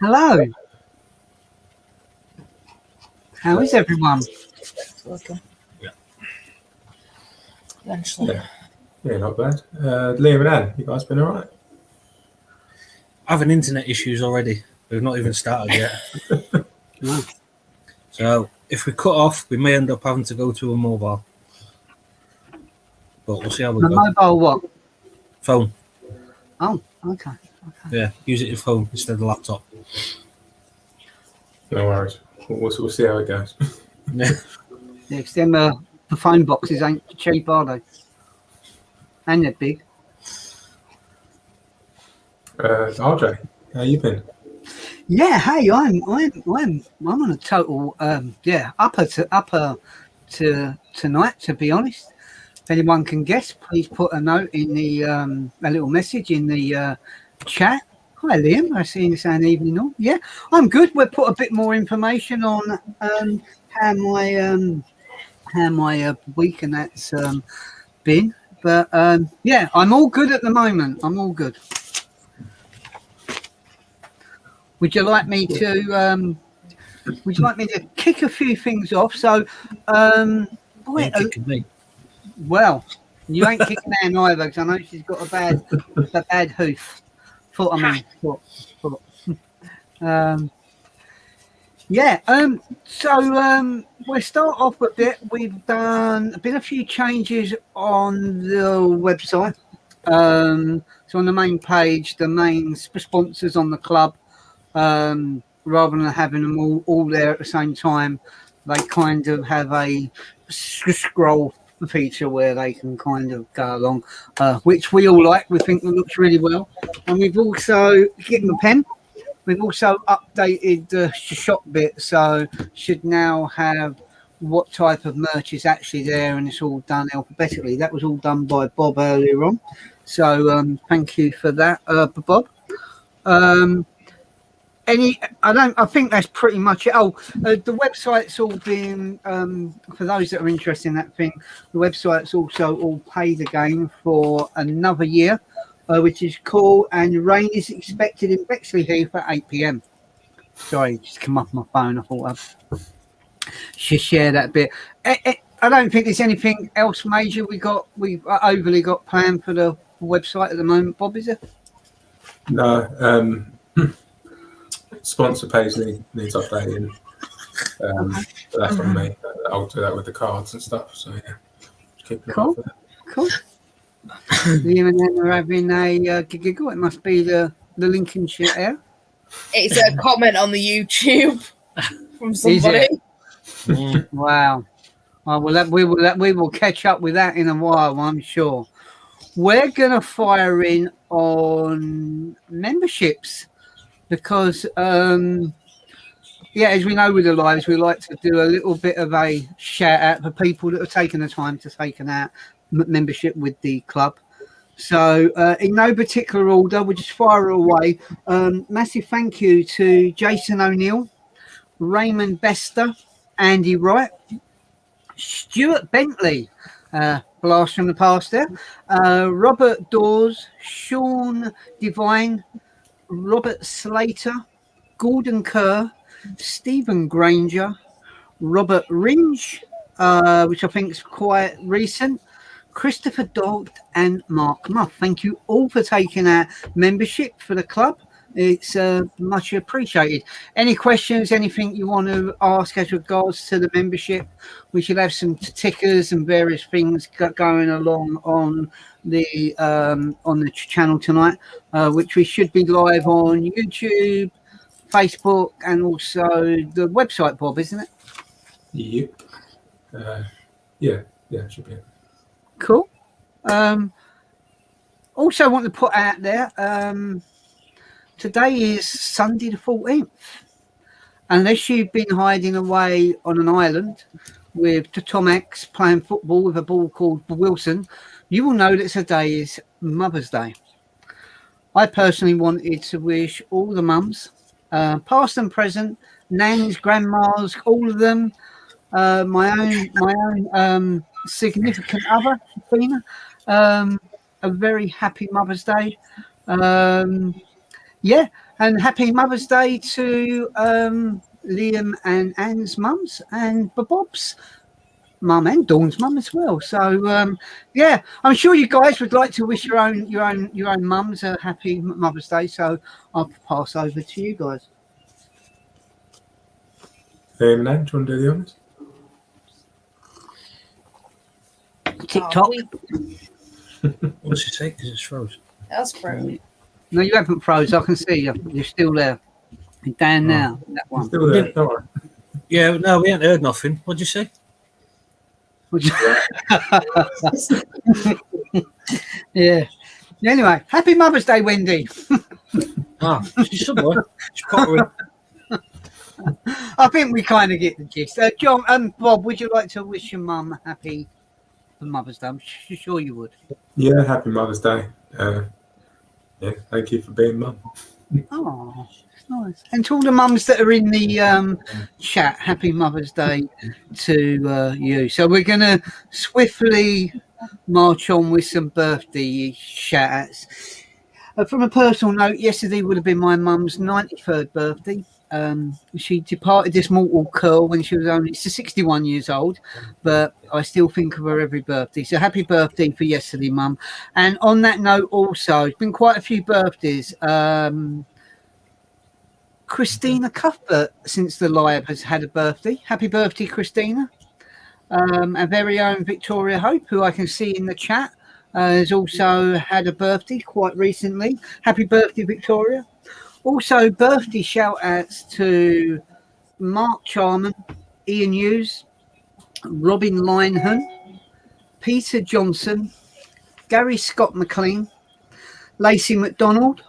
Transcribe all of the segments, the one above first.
Hello. How is everyone? Okay. Yeah. Eventually. Yeah, not bad. Liam and Anne, you guys been all right? Having internet issues already. We've not even started yet. No. So if we cut off, we may end up having to go to a mobile. But we'll see how we The go. mobile what? Phone. Oh, okay. Yeah, use it your phone instead of laptop. No worries. We'll see how it goes. Yeah. Yeah, 'cause them the phone boxes ain't cheap, are they? And they're big. RJ, how you been? Yeah. Hey, I'm on a total upper to tonight. To be honest, if anyone can guess, please put a note in the a little message in the chat. Hi Liam, I see you saying evening all. Yeah, I'm good. We'll put a bit more information on how my week and that's been. But yeah, I'm all good at the moment. I'm all good. Would you like me to kick a few things off? So You're kicking me. well, you ain't kicking Anne either, because I know she's got a bad hoof. Foot. So we'll start off with it. We've been a few changes on the website. So on the main page, the main sponsors on the club, rather than having them all there at the same time, they kind of have a scroll feature where they can kind of go along, which we all like. We think it looks really well. And we've also, get them a pen, we've also updated the shop bit, so should now have what type of merch is actually there, and it's all done alphabetically. That was all done by Bob earlier on. So thank you for that, Bob. I think that's pretty much it. The website's all been, for those that are interested in that thing, the website's also all paid again for another year, which is cool. And rain is expected in Bexleyheath at 8 p.m. Sorry, just come off my phone. I thought I'd should share that bit. I don't think there's anything else major we've overly got planned for the website at the moment. Bob, is it? No. Sponsor page needs updating. But that's on me. I'll do that with the cards and stuff. So yeah, keep an eye for that. Cool. Liam and then are having a giggle. It must be the Lincolnshire. It's a comment on the YouTube from somebody. Wow. Well, we will catch up with that in a while, I'm sure. We're gonna fire in on memberships because as we know with the lives, we like to do a little bit of a shout out for people that have taken the time to take out membership with the club. So in no particular order, we'll just fire away. Massive thank you to Jason O'Neill, Raymond Bester, Andy Wright, Stuart Bentley, blast from the past there, Robert Dawes, Sean Devine, Robert Slater, Gordon Kerr, Stephen Granger, Robert Ringe, which I think is quite recent, Christopher Dodd, and Mark Muff. Thank you all for taking our membership for the club. It's much appreciated. Any questions, anything you want to ask as regards to the membership? We should have some tickers and various things going along on the channel tonight, which we should be live on YouTube, Facebook, and also the website, Bob, isn't it? Yep. Yeah, it should be. Cool. Also want to put out there, today is Sunday the 14th. Unless you've been hiding away on an island with Tom X playing football with a ball called Wilson, you will know that today is Mother's Day. I personally wanted to wish all the mums, past and present, nans, grandmas, all of them, my own significant other, Athena, a very happy Mother's Day. And happy Mother's Day to Liam and Anne's mums, and Bob's mum and Dawn's mum as well. So yeah, I'm sure you guys would like to wish your own mums a happy Mother's Day. So I'll pass over to you guys. Nan, do you want to do the honours? TikTok. What's she say? Because it's froze. That's frozen. No, you haven't froze. I can see you. You're still there. You're down now. That one. Still there, don't worry. Yeah, no, we ain't heard nothing. What'd you say? Yeah. Anyway, happy Mother's Day, Wendy. She's somewhere. She's pottering. I think we kind of get the gist. John and Bob, would you like to wish your mum happy Mother's Day? I'm sure you would. Yeah, happy Mother's Day. Yeah, thank you for being mum. Oh, nice. And to all the mums that are in the chat, happy Mother's Day to you. So we're going to swiftly march on with some birthday shout-outs. From a personal note, yesterday would have been my mum's 93rd birthday. She departed this mortal coil when she was only 61 years old, but I still think of her every birthday. So happy birthday for yesterday, Mum. And on that note also, it's been quite a few birthdays. Christina Cuthbert, since the live, has had a birthday. Happy birthday, Christina. Our very own Victoria Hope, who I can see in the chat, has also had a birthday quite recently. Happy birthday, Victoria. Also, birthday shout-outs to Mark Charman, Ian Hughes, Robin Linehan, Peter Johnson, Gary Scott McLean, Lacey McDonald,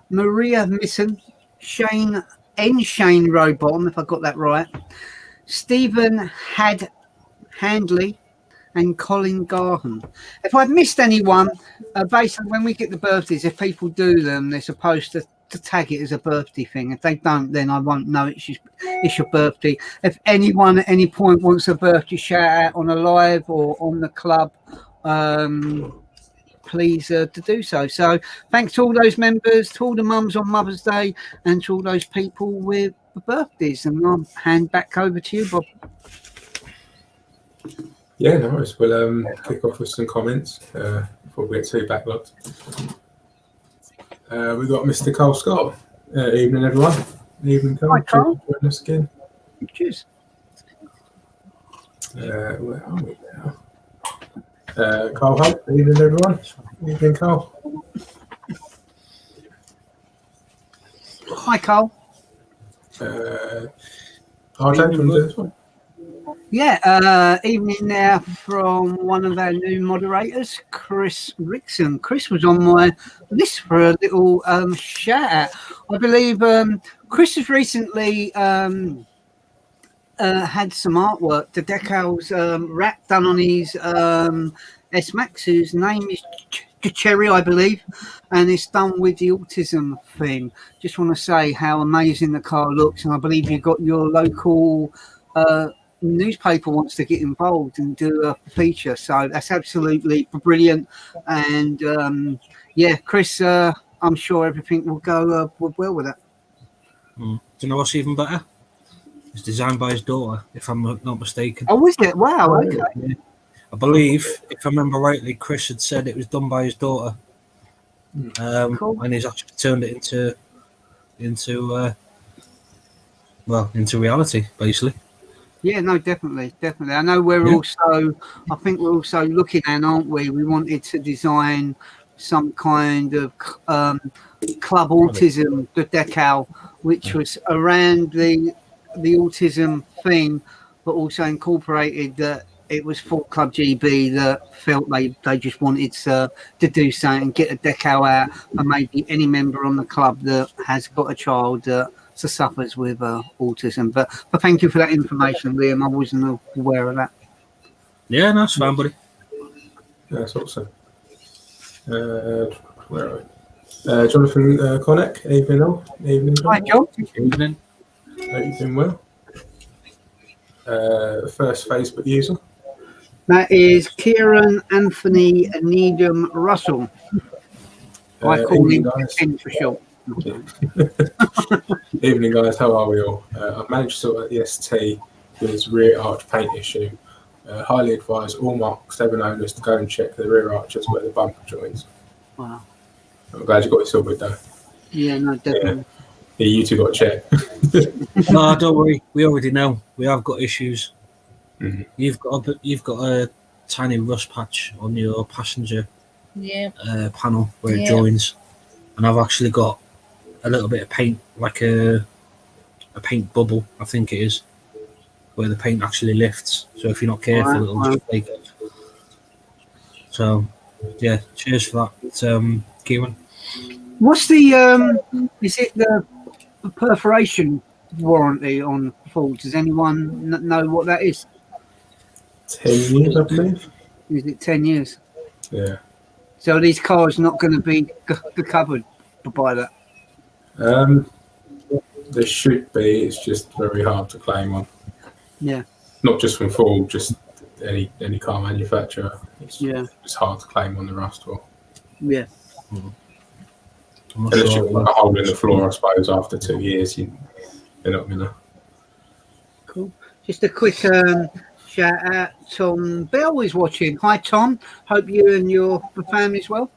Maria Misson, Shane Rowbottom, if I got that right, Stephen Handley, and Colin Garhan. If I've missed anyone, basically when we get the birthdays, if people do them, they're supposed to tag it as a birthday thing. If they don't, then I won't know it's your birthday. If anyone at any point wants a birthday shout out on a live or on the club, please to do so. So thanks to all those members, to all the mums on Mother's Day, and to all those people with birthdays. And I'll hand back over to you, Bob. Yeah, no worries. We'll kick off with some comments before we get too backlogged. We've got Mr. Cole Scott. Evening, everyone. Evening, Cole. Hi, Cole. Join us again. Cheers. Where are we now? Cole Hope. Evening, everyone. Evening, Cole. Hi, Cole. RJ, do you want to do this one? Yeah, evening now from one of our new moderators, Chris Rickson. Chris was on my list for a little shout out. I believe Chris has recently had some artwork. The decals wrap done on his S-Max, whose name is Cherry, I believe, and it's done with the autism theme. Just want to say how amazing the car looks, and I believe you got your local newspaper wants to get involved and do a feature, so that's absolutely brilliant. And yeah, Chris, I'm sure everything will go well with it. Do you know what's even better? It's designed by his daughter, if I'm not mistaken. Oh, is it? Wow. Okay. Yeah. I believe, if I remember rightly, Chris had said it was done by his daughter, Cool. and he's actually turned it into reality, basically. Yeah, no, definitely. I know I think we're also looking at, aren't we? We wanted to design some kind of club autism, the decal, which was around the autism theme, but also incorporated that it was for Club GB that felt they just wanted to do something and get a decal out for maybe any member on the club that has got a child that suffers with autism. But thank you for that information, Liam. I wasn't aware of that. Yeah, no, that's fine, buddy. Yeah, that's awesome. Where are we? Jonathan Connick, evening all. Evening, Hi, John. Evening. Hope you've been well. First Facebook user. That is Kieran Anthony Needham Russell. I call him Ken for short. Evening, guys. How are we all? I've managed to sort out the ST with its rear arch paint issue. Highly advise all Mark 7 owners to go and check the rear arches where the bumper joins. Wow. I'm glad you got it sorted though. Yeah, no, definitely. Yeah, you two got to check. No, don't worry. We already know. We have got issues. Mhm. You've got a tiny rust patch on your passenger panel where it joins, and I've actually got a little bit of paint, like a paint bubble, I think it is, where the paint actually lifts. So if you're not careful, it'll just flake it. So, yeah, cheers for that, Kieran. What's the is it the perforation warranty on Ford? Does anyone know what that is? 10 years, I believe. Is it 10 years? Yeah. So these cars not going to be covered by that? There should be. It's just very hard to claim on. Yeah. Not just from Ford, just any car manufacturer. It's hard to claim on the rust for. Yeah. Unless you've got a hole in the floor, I suppose, after 2 years, you're not going to. Cool. Just a quick shout out. Tom Bell is watching. Hi, Tom. Hope you and your family's well.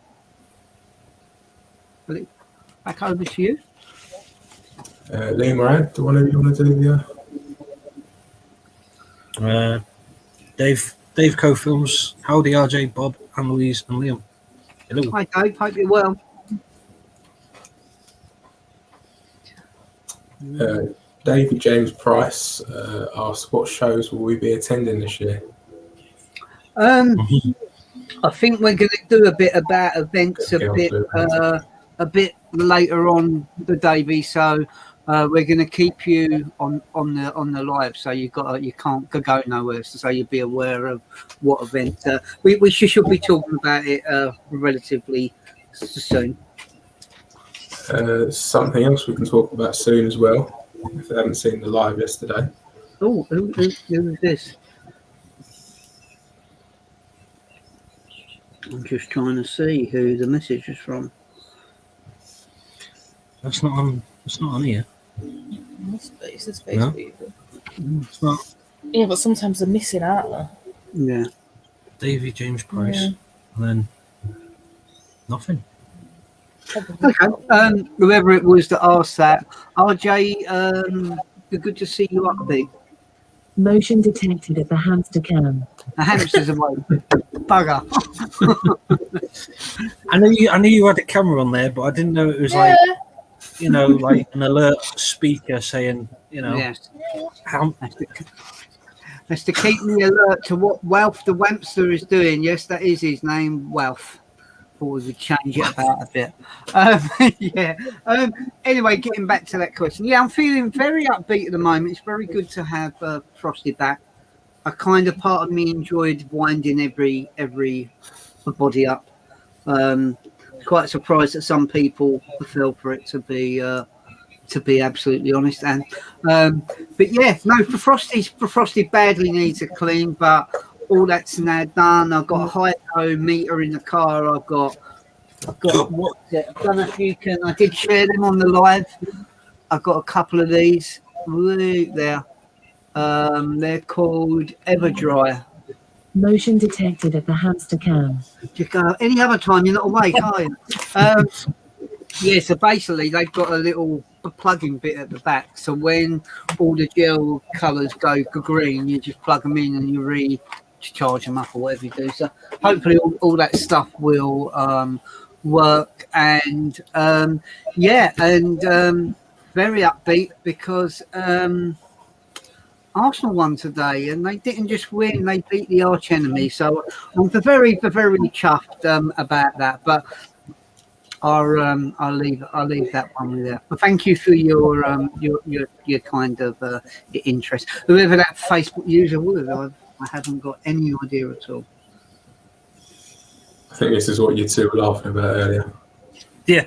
Back over to you. Lee Moran, do one of you want to do the... Dave Co-Films. Howdy, RJ, Bob, Anne Louise, and Liam. Hello. Hi, Dave. Hope you're well. David James Price asked, what shows will we be attending this year? I think we're going to do a bit about events a bit later on the Davey. So we're going to keep you on the live. So you can't go nowhere. So you'll be aware of what event. We should be talking about it relatively soon. Something else we can talk about soon as well, if they haven't seen the live yesterday. Oh, who is this? I'm just trying to see who the message is from. It's not on here. It's his Facebook. No? It's not. Yeah, but sometimes they're missing out there. Yeah. Davy James Price. And then nothing. Okay. Whoever it was that asked that, RJ, good to see you upbeat. Motion detected at the hamster cam. The hamster's away. Bugger. I knew you had a camera on there, but I didn't know it was like, like an alert speaker saying, Yes. how. That's to keep me alert to what Wealth the Wampster is doing. Yes, that is his name, Wealth. Thought we would change it about a bit. Anyway, getting back to that question. Yeah, I'm feeling very upbeat at the moment. It's very good to have Frosty back. Part of me enjoyed winding every body up. Quite surprised that some people fell for it, to be absolutely honest. And but yeah, no, for Frosty badly needs a clean, but all that's now done. I've got a hydro meter in the car. I've got what's it? I don't know if you can. I did share them on the live. I've got a couple of these. Look there. They're called Everdry. Motion detected at the hamster cam. Any other time you're not awake, are you? Yeah, so basically they've got a little plug-in bit at the back. So when all the gel colours go green, you just plug them in and you recharge them up or whatever you do. So hopefully all that stuff will work. And very upbeat because Arsenal won today, and they didn't just win; they beat the arch enemy. So I'm very, very chuffed about that. But I'll leave that one with that. But thank you for your kind of interest. Whoever that Facebook user was, I haven't got any idea at all. I think this is what you two were laughing about earlier. Yeah.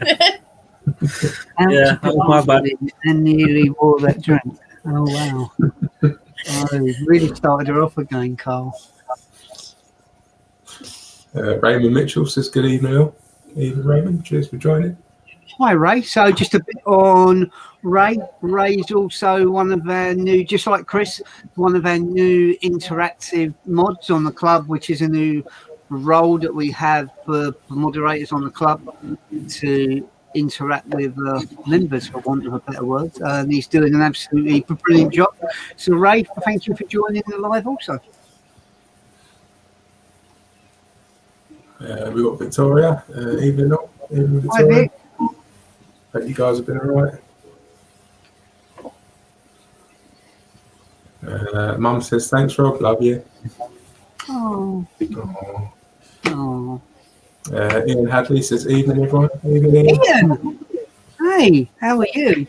Yeah, that was my bad. And nearly wore that drink. Oh wow! Really started her off again, Carl. Raymond Mitchell says good evening all. Evening, Raymond. Cheers for joining. Hi, Ray. So just a bit on Ray. Ray's also one of our new, just like Chris, one of our new interactive mods on the club, which is a new role that we have for moderators on the club to interact with members, for want of a better word. And he's doing an absolutely brilliant job. So, Ray, thank you for joining the live also. We've got Victoria. Evening, all. Evening, Hi, Victoria. Vic. Hope you guys have been all right. Mum says, thanks, Rob. Love you. Oh. Oh. Oh. Ian Hadley says, evening, everyone. Evening, Ian. Ian! Hey, how are you?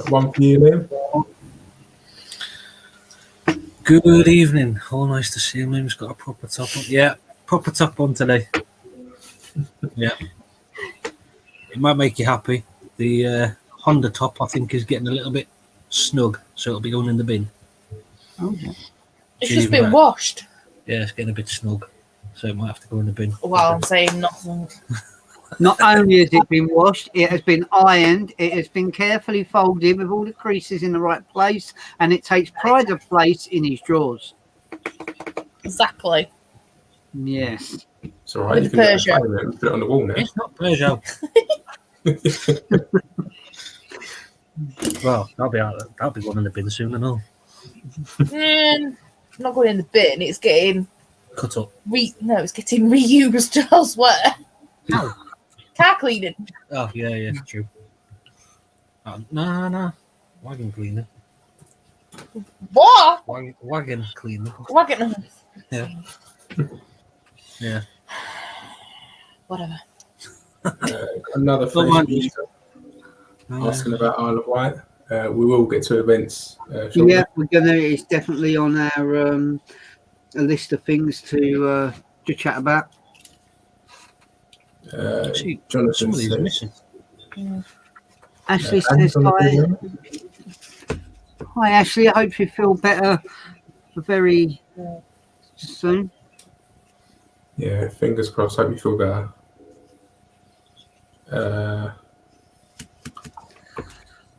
One for you, Liam. Good evening. All nice to see him. Liam's got a proper top on. Yeah, proper top on today. Yeah. It might make you happy. The Honda top, I think, is getting a little bit snug, so it'll be going in the bin. Okay. It's just been washed. Yeah, it's getting a bit snug, so it might have to go in the bin. Well, I'm saying nothing. Not only has it been washed, it has been ironed, it has been carefully folded with all the creases in the right place, and it takes pride of place in his drawers. Exactly. Yes. It's all right. You can put it on the wall now. It's not Peugeot. Well, that'll be one in the bin soon and all. Not going in the bin. It's getting Cut up. it's getting reused elsewhere. How? Car cleaning. Oh yeah, true. Nah. Wagon cleaner. What? Wagon cleaner. Wagon. Yeah. Yeah. Whatever. Another Facebook user asking about Isle of Wight. We will get to events shortly. Yeah, we're gonna. It's definitely on our a list of things to chat about. Jonathan says, missing. Ashley says hi. Hi, Ashley. I hope you feel better very soon. Yeah, fingers crossed. Hope you feel better.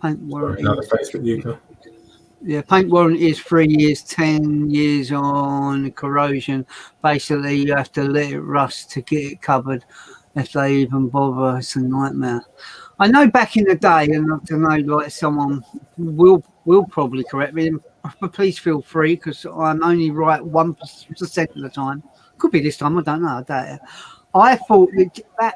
Paint warranty. Another Facebook user. Yeah, paint warranty is 3 years, 10 years on corrosion. Basically, you have to let it rust to get it covered. If they even bother, it's a nightmare. I know back in the day, and I don't know, like someone will probably correct me, but please feel free because I'm only right 1% of the time. Could be this time, I don't know. I doubt it. I thought that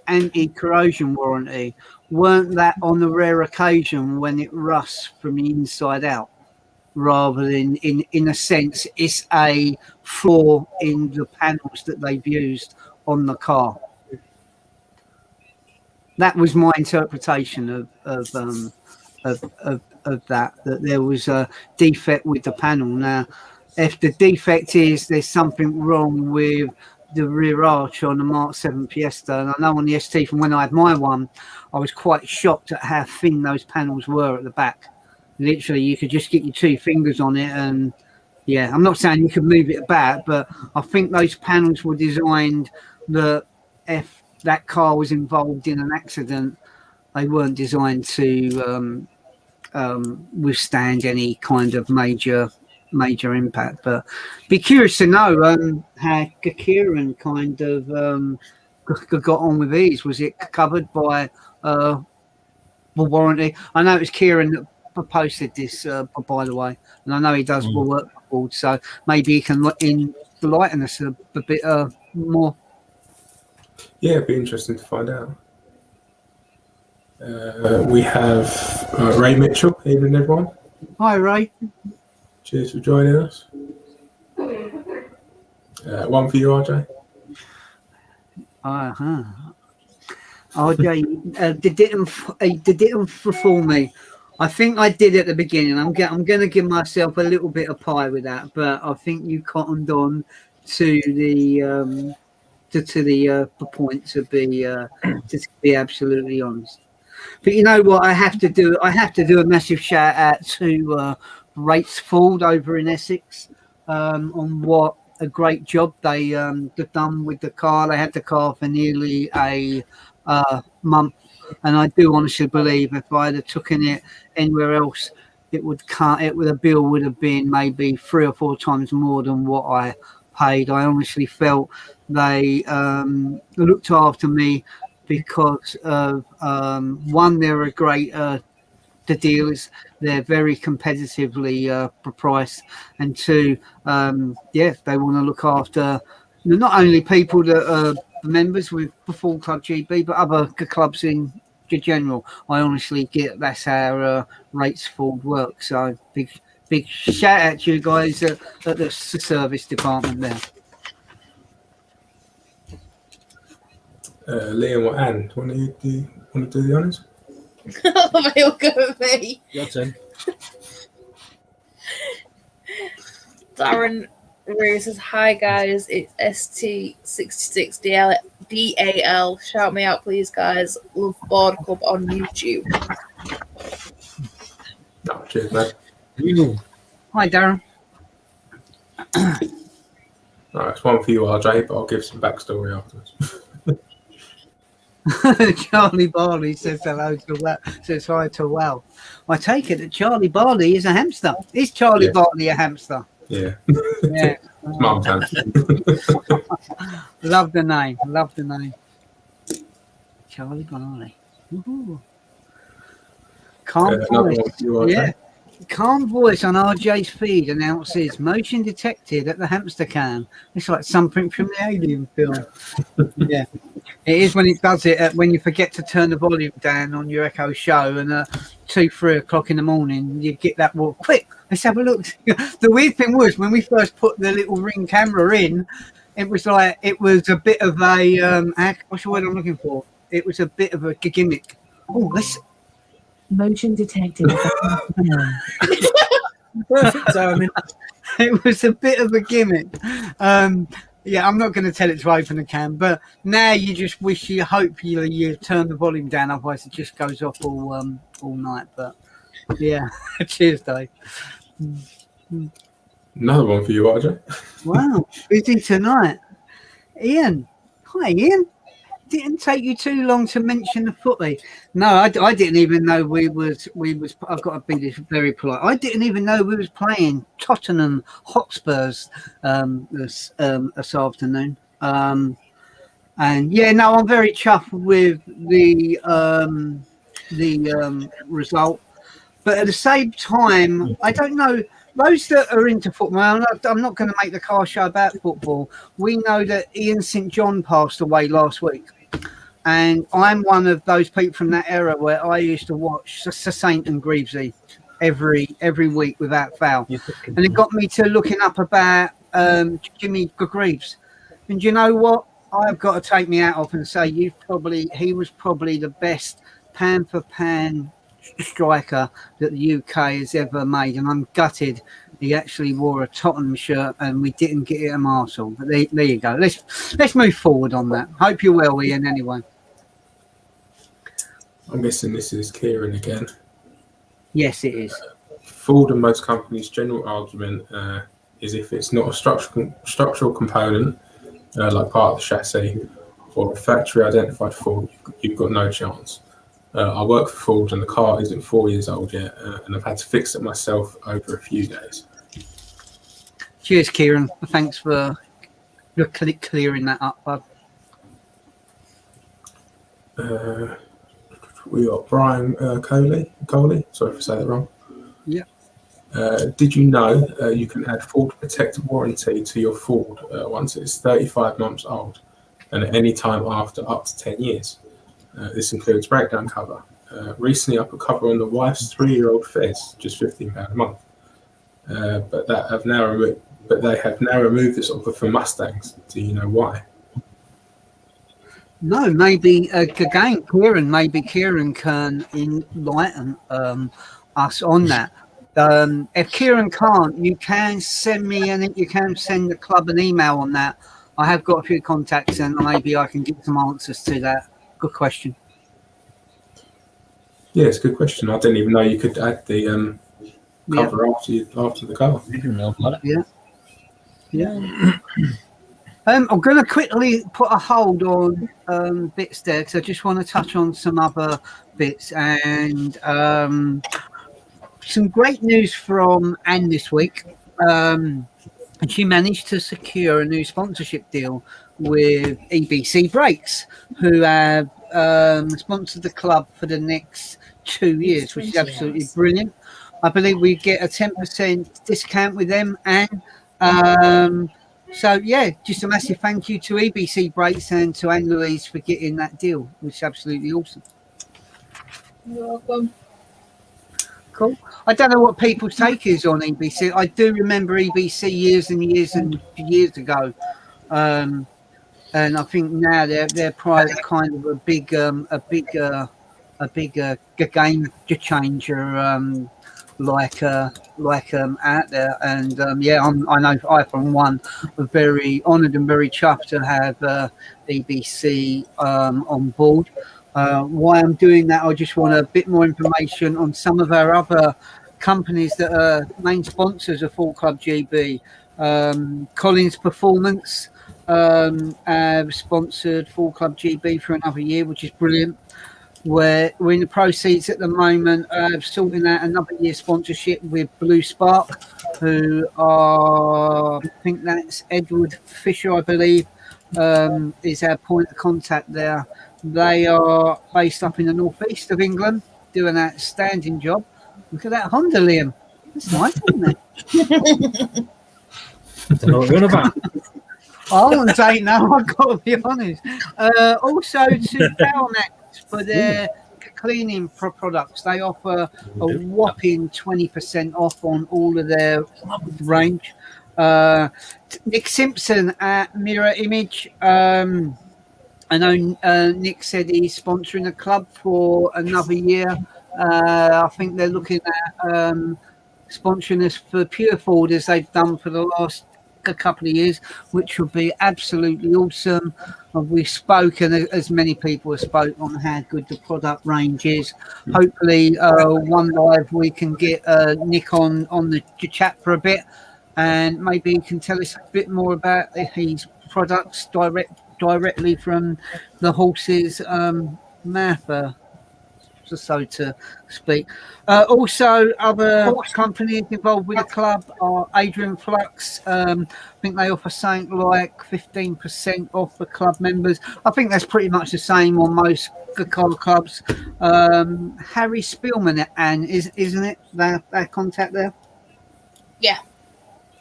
anti-corrosion warranty weren't that on the rare occasion when it rusts from the inside out, rather than in a sense it's a flaw in the panels that they've used on the car. That was my interpretation of that there was a defect with the panel. Now, if the defect is there's something wrong with the rear arch on the Mark 7 Fiesta, and I know on the ST from when I had my one, I was quite shocked at how thin those panels were at the back. Literally, you could just get your 2 fingers on it, and yeah, I'm not saying you could move it about, but I think those panels were designed that if that car was involved in an accident, they weren't designed to withstand any kind of major impact. But be curious to know how Kieran kind of got on with these. Was it covered by the warranty? I know it was Kieran that posted this, by the way, and I know he does work board, so maybe he can enlighten us a bit more. Yeah, it'd be interesting to find out. We have Ray Mitchell. Evening, everyone. Hi, Ray. Cheers for joining us. One for you, RJ. RJ did it for me. I think I did at the beginning. I'm going to give myself a little bit of pie with that, but I think you cottoned on to the point to be absolutely honest. But you know what? I have to do a massive shout out to Rates Ford over in Essex on what a great job they've done with the car. They had the car for nearly a month, and I do honestly believe if I'd have taken it anywhere else, the bill would have been maybe 3 or 4 times more than what I paid. I honestly felt they looked after me because of one, they're a great the dealers, they're very competitively priced, and 2, they want to look after not only people that are members with the Full Club GB, but other clubs in general. I honestly get that's how rates Ford work. So big shout out to you guys at the service department there. Liam or Anne, want to do the honours? They'll go with me. Your turn. Darren Rue says, "Hi guys, it's ST66DAL. Shout me out, please, guys. Love Board Club on YouTube." No, cheers, mate. Hi, Darren. Right, it's one for you, RJ, but I'll give some backstory afterwards. Charlie Barley says hello to says hi to Well. I take it that Charlie Barley is a hamster. Is Charlie Barley a hamster? Yeah. Yeah. It's mum's hamster. Love the name. Love the name. Charlie Barley. Woohoo. Calm voice. Yeah. Calm voice on RJ's feed announces motion detected at the hamster can. It's like something from the Alien film. Yeah. It is when it does it when you forget to turn the volume down on your Echo Show, and 2-3 o'clock in the morning you get that walk. Quick, let's have a look. The weird thing was when we first put the little Ring camera in, it was a bit of a what's the word I'm looking for? It was a bit of a gimmick. Oh, let's. Motion detected. Perfect timing. It was a bit of a gimmick. Yeah, I'm not going to tell it to open the can, but now you just hope you turn the volume down, otherwise it just goes off all night. But yeah, cheers, Dave. Another one for you, RJ. Wow, busy tonight. Ian, hi Ian. Didn't take you too long to mention the footy. No, I didn't even know we was. I've got to be this very polite. I didn't even know we was playing Tottenham Hotspurs this afternoon. And yeah, no, I'm very chuffed with the result. But at the same time, I don't know. Those that are into football, I'm not going to make the car show about football. We know that Ian St John passed away last week. And I'm one of those people from that era where I used to watch Saint and Greavesy every week without fail. And it got me to looking up about Jimmy Greaves. And you know what? I've got to take me out off and say he was probably the best pan for pan striker that the UK has ever made. And I'm gutted he actually wore a Tottenham shirt and we didn't get it at Arsenal. But there you go. Let's move forward on that. Hope you're well, Ian, anyway. I'm guessing this is Kieran again. Yes, it is. Ford and most companies' general argument is if it's not a structural component, like part of the chassis, or a factory identified fault, you've got no chance. I work for Ford and the car isn't 4 years old yet, and I've had to fix it myself over a few days. Cheers, Kieran. Thanks for clearing that up, bud. We got Brian Coley. Sorry if I say that wrong. Yeah. Did you know you can add Ford Protect warranty to your Ford once it's 35 months old, and at any time after up to 10 years? This includes breakdown cover. Recently, I put cover on the wife's 3-year-old Fez, just £15 a month. But they have now removed this offer for Mustangs. Do you know why? No, maybe again, Kieran can enlighten us on that. If Kieran can't, you can send the club an email on that. I have got a few contacts, and maybe I can get some answers to that. Good question. Yeah, it's a good question. I didn't even know you could add the cover after the car. I didn't know about it. Yeah. Yeah. I'm going to quickly put a hold on bits there because I just want to touch on some other bits and some great news from Anne this week. And she managed to secure a new sponsorship deal with EBC Brakes, who have sponsored the club for the next 2 years, which is absolutely brilliant. I believe we get a 10% discount with them, and so yeah, just a massive thank you to EBC Brakes and to Anne Louise for getting that deal, which is absolutely awesome. You're welcome. Cool. I don't know what people's take is on EBC. I do remember EBC years and years and years ago, and I think now they're probably kind of a big game changer, like out there. And I know I for one are very honoured and very chuffed to have EBC on board. Why I'm doing that, I just want a bit more information on some of our other companies that are main sponsors of Full Club GB. Collins Performance have sponsored Full Club GB for another year, which is brilliant. We're in the proceeds at the moment of sorting out another year sponsorship with Blue Spark, who are, I think that's Edward Fisher, I believe, is our point of contact there. They are based up in the northeast of England, do an outstanding job. Look at that Honda, Liam. That's nice, isn't it? Don't know what you're on about. I wouldn't say no, I've got to be honest. Also to Powermax for their cleaning products. They offer a whopping 20% off on all of their range. Nick Simpson at Mirror Image. I know Nick said he's sponsoring the club for another year. I think they're looking at sponsoring us for Pure Ford as they've done for the last couple of years, which would be absolutely awesome. We've spoken, as many people have spoken, on how good the product range is. Hopefully, one live we can get Nick on the chat for a bit, and maybe he can tell us a bit more about his products directly from the horse's mouth, so to speak. Also, other companies involved with the club are Adrian Flux. I think they offer something like 15% off for club members. I think that's pretty much the same on most car clubs. Harry Spielman, Anne, isn't it? Their contact there? Yeah.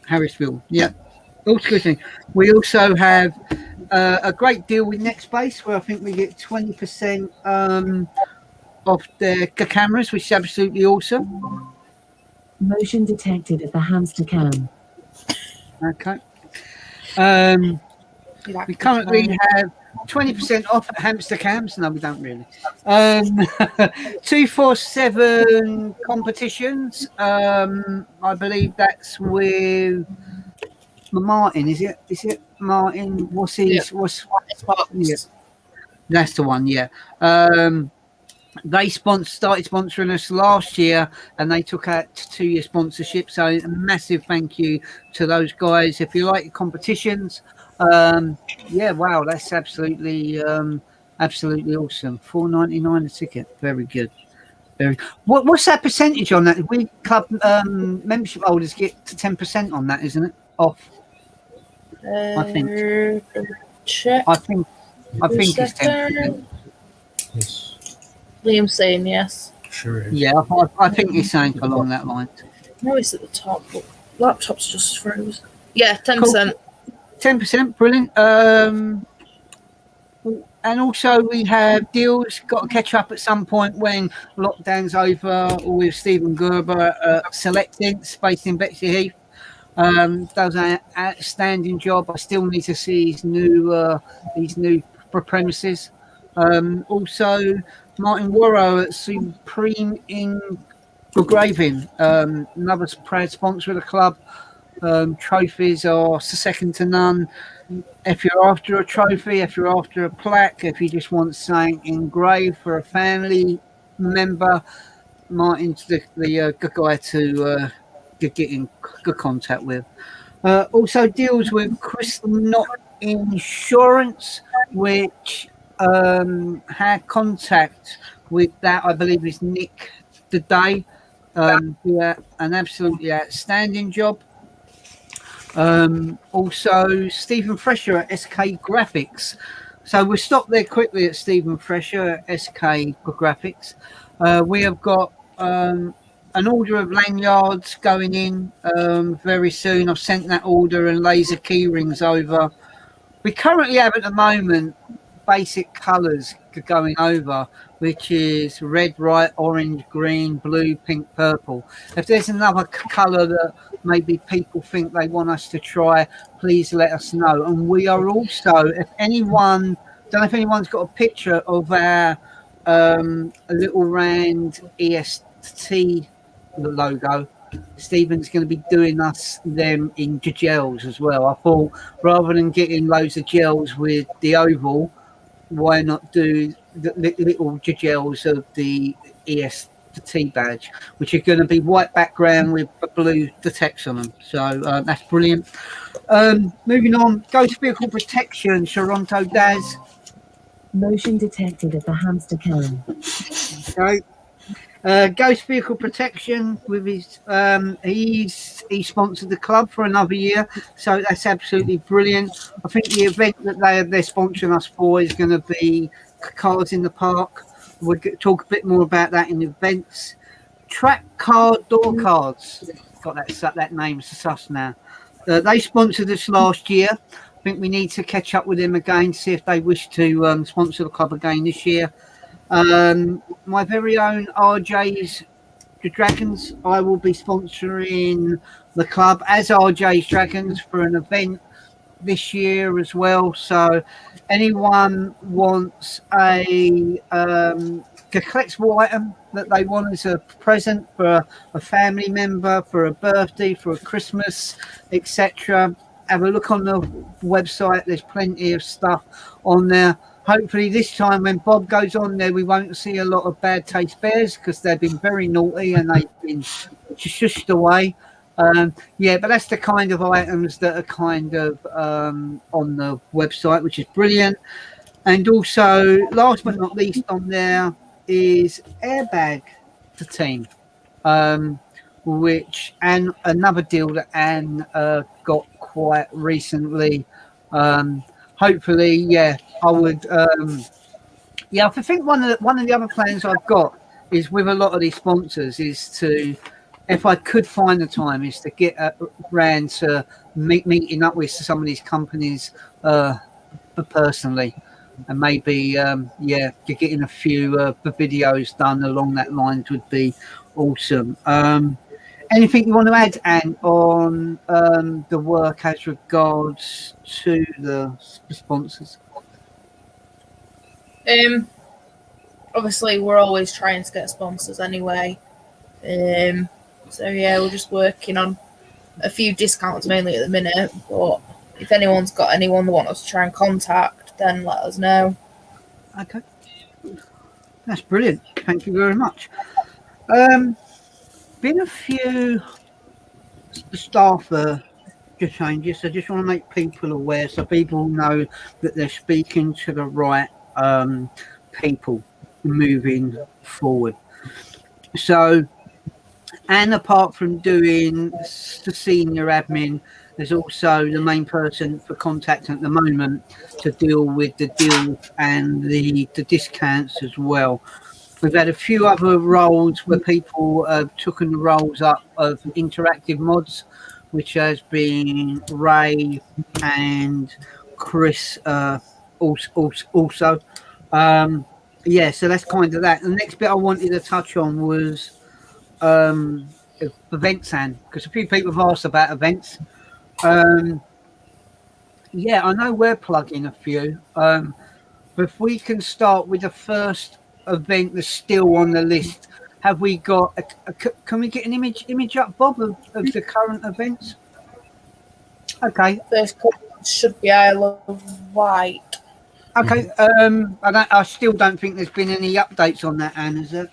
Harry Spielman, yeah. Also, we also have a great deal with Nextbase, where I think we get 20% off their cameras, which is absolutely awesome. Motion detected at the hamster cam. Okay. We currently have 20% off at hamster cams. No, we don't really. 247 competitions. I believe that's with Martin. Is it Martin? What's his? Yeah. That's the one. Yeah. They started sponsoring us last year, and they took out 2-year sponsorship. So a massive thank you to those guys. If you like your competitions, wow, that's absolutely awesome. $4.99 a ticket. Very good. What's that percentage on that? We club membership holders get to 10% on that, isn't it? Off. I think. Check. I think it's 10%. Yes. Liam's saying yes. Sure is. Yeah, I think he's saying along that line. No, it's at the top, but laptop's just froze. Yeah, 10%. Cool. 10%, brilliant. And also we have deals, got to catch up at some point when lockdown's over, with Stephen Gerber at Selecting, based in Bexley Heath. Does an outstanding job. I still need to see his new premises. Also, Martin Warrow at Supreme Engraving, another proud sponsor of the club. Trophies are second to none. If you're after a trophy, if you're after a plaque, if you just want something engraved for a family member, Martin's the good guy to get in good contact with. Also deals with Crystal Knot Insurance, which had contact with that, I believe, is Nick today. Yeah, an absolutely outstanding job. Also, Stephen Fresher at SK Graphics. So we'll stop there quickly at Stephen Fresher at SK Graphics. We have got an order of lanyards going in very soon. I've sent that order and laser key rings over. We currently have at the moment basic colours going over, which is red, white, orange, green, blue, pink, purple. If there's another colour that maybe people think they want us to try, please let us know. And we are also, if anyone, don't know if anyone's got a picture of our little round EST logo. Stephen's going to be doing us them in gels as well. I thought rather than getting loads of gels with the oval, why not do the little gels of the EST badge, which are going to be white background with blue text on them. So that's brilliant. Moving on, Ghost Vehicle Protection, Toronto Daz. Motion detected at the hamster cam. Okay. Ghost Vehicle Protection with his he sponsored the club for another year, so that's absolutely brilliant. I think the event that they're sponsoring us for is going to be Cars in the Park. We'll talk a bit more about that in events. Track Card Door Cards, got that name sus now. They sponsored us last year. I think we need to catch up with them again, see if they wish to sponsor the club again this year. My very own RJ's Dragons, I will be sponsoring the club as RJ's Dragons for an event this year as well. So anyone wants a collectible item that they want as a present for a family member, for a birthday, for a Christmas, etc., have a look on the website. There's plenty of stuff on there. Hopefully this time when Bob goes on there, we won't see a lot of bad taste bears because they've been very naughty and they've been shushed away. Yeah, but that's the kind of items that are kind of on the website, which is brilliant. And also, last but not least on there is Airbag the team, which, and another deal that Anne got quite recently. Hopefully, yeah, I would. Yeah, I think one of the other plans I've got is with a lot of these sponsors is to, if I could find the time, is to get around to meeting up with some of these companies personally, and maybe yeah, getting a few videos done along that lines would be awesome. Anything you want to add, Anne, on the work as regards to the sponsors? Obviously, we're always trying to get sponsors anyway. So yeah, we're just working on a few discounts mainly at the minute. But if anyone's got anyone they want us to try and contact, then let us know. Okay, that's brilliant. Thank you very much. Been a few staff changes. I just want to make people aware so people know that they're speaking to the right people moving forward. So, and apart from doing the senior admin, there's also the main person for contact at the moment to deal with the deals and the discounts as well. We've had a few other roles where people have taken the roles up of interactive mods, which has been Ray and Chris also. Yeah, so that's kind of that. The next bit I wanted to touch on was events, Anne, because a few people have asked about events. Yeah, I know we're plugging a few. But if we can start with the first event that's still on the list, have we got can we get an image up, Bob, of the current events? Okay, First should be Isle of Wight. Okay, I still don't think there's been any updates on that, Anne, is there?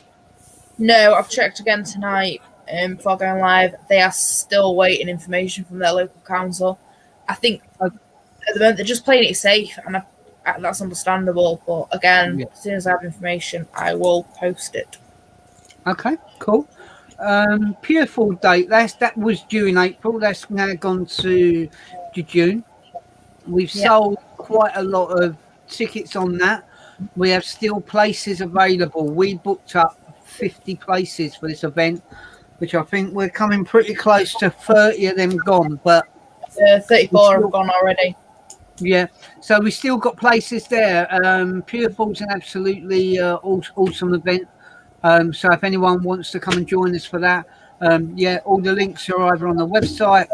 No, I've checked again tonight. before going live. They are still waiting information from their local council. I think at the moment they're just playing it safe, and that's understandable. But again, as soon as I have information, I will post it. Okay, cool. Pure Fall date. That was due in April. That's now gone to June. We've sold quite a lot of tickets on that. We have still places available. We booked up 50 places for this event, which I think we're coming pretty close to 30 of them gone. But 34 have gone already. Yeah, so we still got places there. Pure Fall's an absolutely awesome event. So if anyone wants to come and join us for that, all the links are either on the website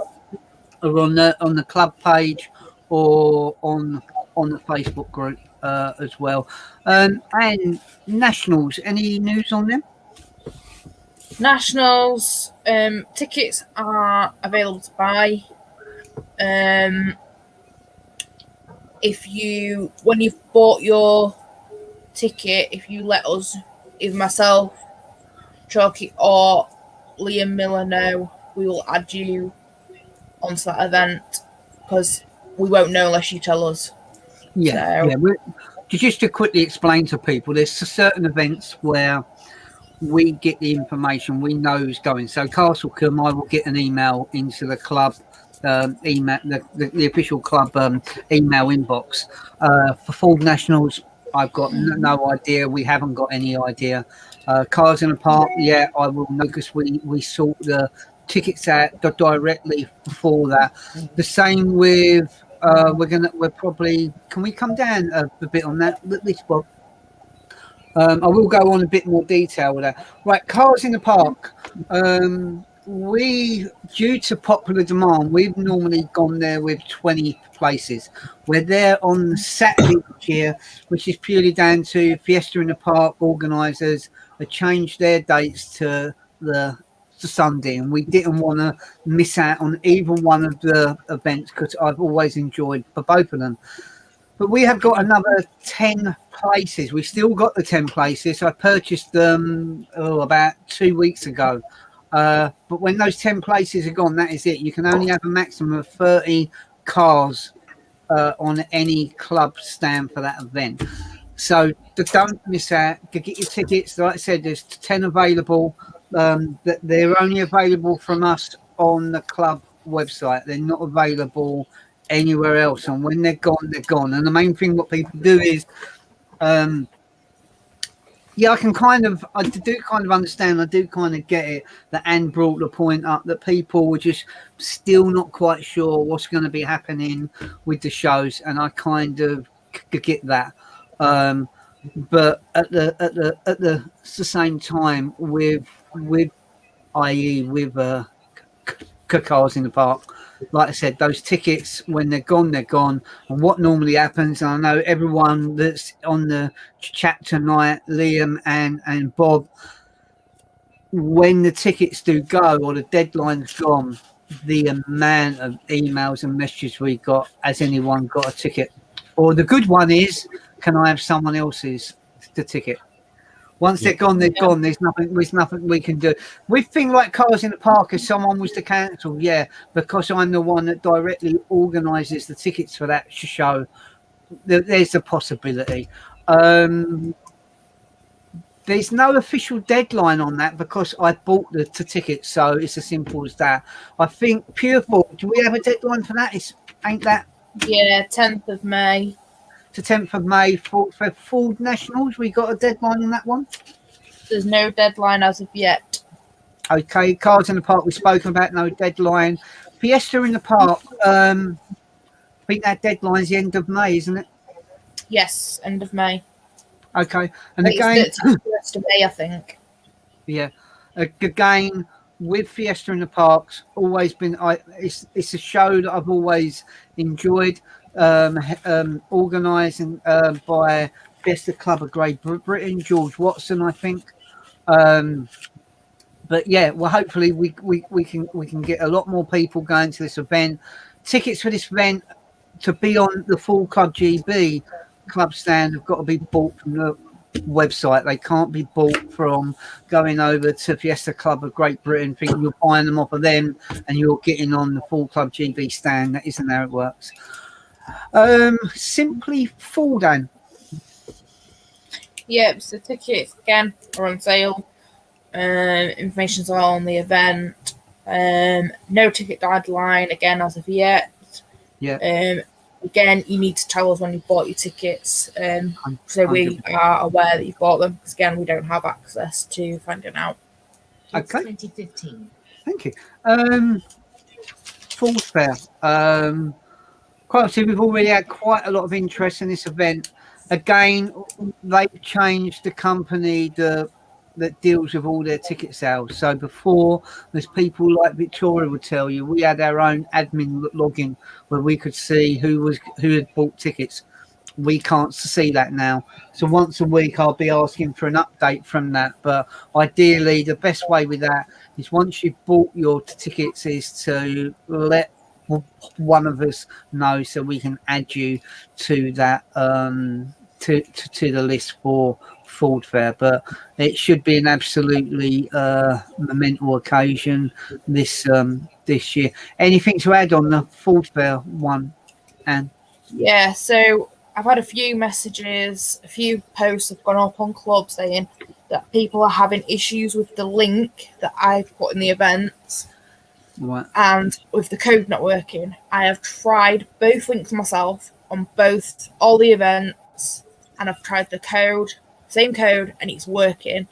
or on the club page or on the Facebook group as well. And Nationals, any news on them? Nationals, tickets are available to buy. When you've bought your ticket, if you let us, either myself, Chalky, or Liam Miller know, we will add you onto that event, because we won't know unless you tell us. Just to quickly explain to people, there's certain events where we get the information, we know who's going. So Castlecombe, I will get an email into the club email, the official club email inbox. For Ford Nationals, I've got no idea. We haven't got any idea. Cars in the Park, I will know, because we sort the tickets out directly before that. The same with we're probably, can we come down a bit on that, this Bob? I will go on a bit more detail with that. Right, Cars in the Park. We, due to popular demand, we've normally gone there with 20 places. We're there on Saturday this year, which is purely down to Fiesta in the Park organisers have changed their dates to Sunday, and we didn't want to miss out on even one of the events, because I've always enjoyed for both of them. But we have got another 10 places. We've still got the 10 places. I purchased them about 2 weeks ago. But when those 10 places are gone, that is it. You can only have a maximum of 30 cars on any club stand for that event. So don't miss out. Get your tickets. Like I said, there's 10 available. They're only available from us on the club website. They're not available anywhere else. And when they're gone, they're gone. And the main thing what people do is I do kind of understand. I do kind of get it that Anne brought the point up that people were just still not quite sure what's going to be happening with the shows, and I kind of get that. But at the same time, with Cars in the Park, like I said, those tickets, when they're gone, they're gone. And what normally happens, and I know everyone that's on the chat tonight, Liam and Bob, when the tickets do go or the deadline's gone, the amount of emails and messages we got, has anyone got a ticket? Or the good one is, can I have someone else's ticket? Once they're gone, they're gone. There's nothing we can do. With things like Cars in the Park, if someone was to cancel, because I'm the one that directly organises the tickets for that show, there's a possibility. There's no official deadline on that, because I bought the tickets, so it's as simple as that. I think Pure Fall, do we have a deadline for that? Ain't that? Yeah, 10th of May. To 10th of May for Ford Nationals. We got a deadline on that one? There's no deadline as of yet. Okay, Cars in the Park, we've spoken about, no deadline. Fiesta in the Park, I think that deadline's the end of May, isn't it? Yes, end of May. Okay, and again, it's the 1st of May, I think. Yeah, again, with Fiesta in the Parks, always been. It's a show that I've always enjoyed. Organising by Fiesta Club of Great Britain, George Watson, I think. But hopefully we can get a lot more people going to this event. Tickets for this event to be on the full Club GB club stand have got to be bought from website. They can't be bought from going over to Fiesta Club of Great Britain, thinking you're buying them off of them and you're getting on the full Club GB stand. That isn't how it works. Simply full, Dan. Yep, so tickets again are on sale. Information's all on the event. No ticket deadline again as of yet. Yeah. Again, you need to tell us when you bought your tickets, so we are aware that you've bought them. Because again, we don't have access to finding out. It's Okay. 2015. Thank you. Falls Fair. Quite obviously, we've already had quite a lot of interest in this event. Again, they've changed the company that deals with all their ticket sales. So before, there's people like Victoria would tell you, we had our own admin login where we could see who had bought tickets. We can't see that now. So once a week, I'll be asking for an update from that. But ideally, the best way with that is once you've bought your tickets is to let one of us know so we can add you to that to the list for Ford Fair. But it should be an absolutely monumental occasion this year. Anything to add on the Ford Fair one, Anne? Yeah, so I've had a few messages, a few posts have gone up on club saying that people are having issues with the link that I've put in the events. Right. And with the code not working. I have tried both links myself on all the events, and I've tried the code, same code, and it's working.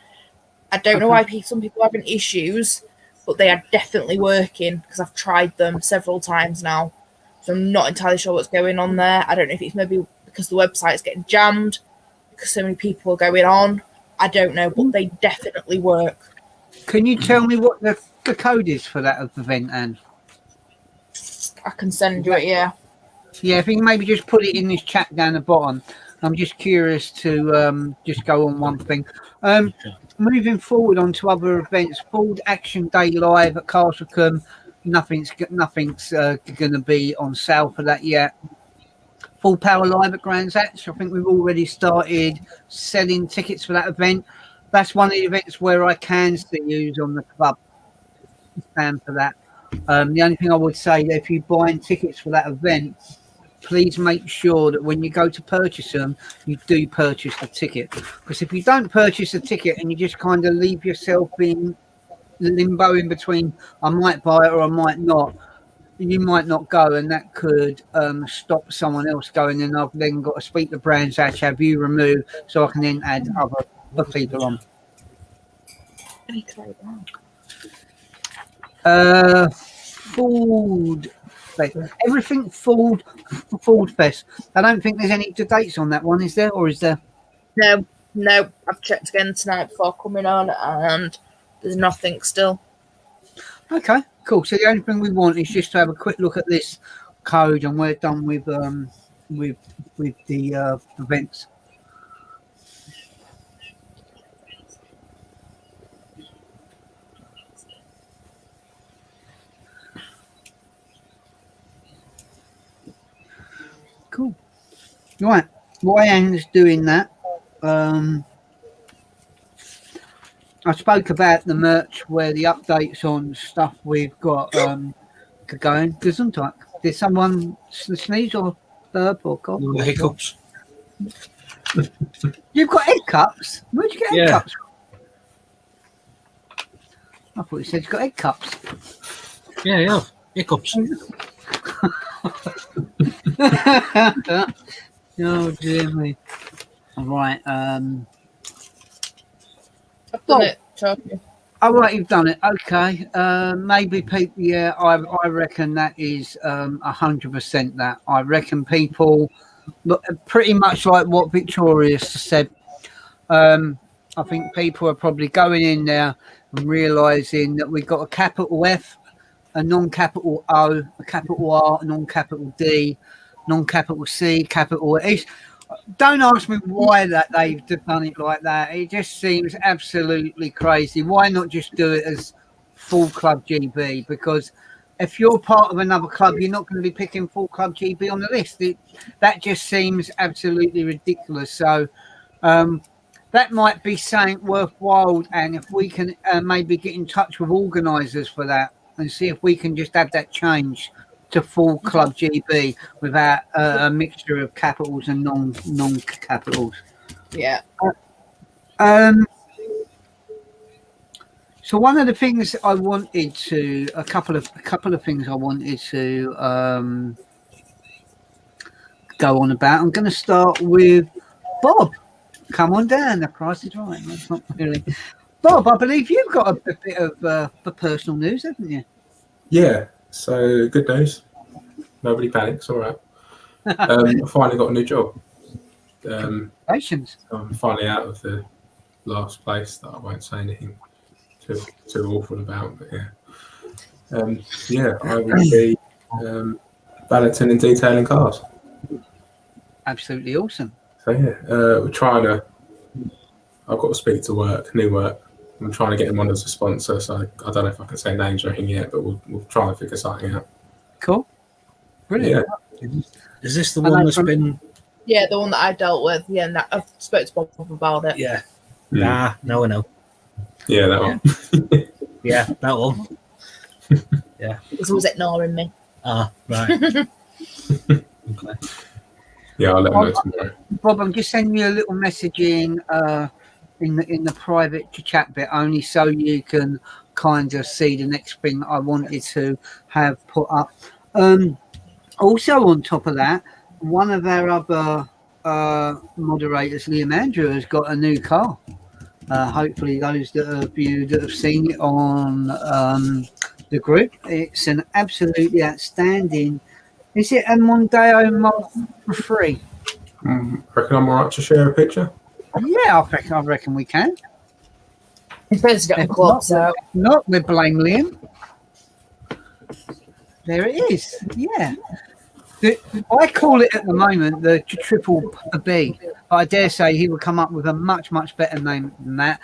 I don't know why some people are having issues, but they are definitely working because I've tried them several times now. So I'm not entirely sure what's going on there. I don't know if it's maybe because the website is getting jammed, because so many people are going on. I don't know, but they definitely work. Can you tell me what the code is for that event, Anne? I can send you it, yeah. Yeah, if you can maybe just put it in this chat down the bottom. I'm just curious to just go on one thing. Moving forward on to other events, Ford Action Day Live at Castlecombe. Nothing's going to be on sale for that yet. Full Power Live at Brands Hatch. I think we've already started selling tickets for that event. That's one of the events where I can see who's on the club stand for that. The only thing I would say, that if you're buying tickets for that event, please make sure that when you go to purchase them, you do purchase the ticket. Because if you don't purchase a ticket and you just kind of leave yourself in limbo in between, I might buy it or I might not, you might not go, and that could stop someone else going. And I've then got to speak to Brands Hatch, have you removed, so I can then add other people on. Ford Fest. Everything Ford Fest. I don't think there's any dates on that one, is there? Or is there? No. I've checked again tonight before coming on, and there's nothing still. Okay, cool. So the only thing we want is just to have a quick look at this code, and we're done with the events. Cool. Right. While Anne's doing that, I spoke about the merch where the updates on stuff we've got going. Gesundheit. Did someone sneeze or burp or cough? Hiccups. You've got egg cups? Where'd you get egg cups from? I thought you said you've got egg cups. Yeah. Hiccups. Oh dear me. All right. I've done it, Charlie. Oh, right, you've done it. Okay. Maybe people. Yeah, I reckon that is 100% that. I reckon people look pretty much like what Victoria said. I think people are probably going in there and realising that we've got a capital F, a non-capital O, a capital R, a non-capital D, non-capital C, capital H. Don't ask me why they've done it like that. It just seems absolutely crazy. Why not just do it as full Club GB? Because if you're part of another club, you're not going to be picking full Club GB on the list. That just seems absolutely ridiculous. So that might be something worthwhile. And if we can maybe get in touch with organisers for that and see if we can just have that change to full Club GB without a mixture of capitals and non-capitals. Yeah. So one of the things I wanted to, a couple of things I wanted to go on about. I'm going to start with Bob. Come on down. The price is right. That's not really. Bob, I believe you've got a bit of personal news, haven't you? Yeah. So good news. Nobody panics. All right. I finally got a new job. Congratulations. I'm finally out of the last place that I won't say anything too awful about, but yeah. I will be balloting and detailing cars. Absolutely awesome. So yeah, we're trying to. I've got to speak to New Work. I'm trying to get them on as a sponsor, so I don't know if I can say names or anything yet, but we'll try and figure something out. Cool. Brilliant. Yeah. Is this the one that's been? Yeah, the one that I dealt with. Yeah, and I've spoke to Bob about it. Yeah. Nah, no, I know. Yeah, that one. Yeah, that one. Yeah. Because he was ignoring me. Ah, right. Okay. Yeah, I'll let them know tomorrow. Bob, I'm just sending you a little message in the private chat bit, only so you can kind of see the next thing I wanted to have put up. Also, on top of that, one of our other moderators, Liam Andrew, has got a new car. Hopefully, those of you that have seen it on the group, it's an absolutely outstanding. Is it a Mondeo Mark III? Reckon I'm alright to share a picture? Yeah, I reckon we can. He's supposed to get the clocks out. Not with blame Liam. There it is. Yeah. I call it at the moment the Triple B. But I dare say he would come up with a much, much better name than that.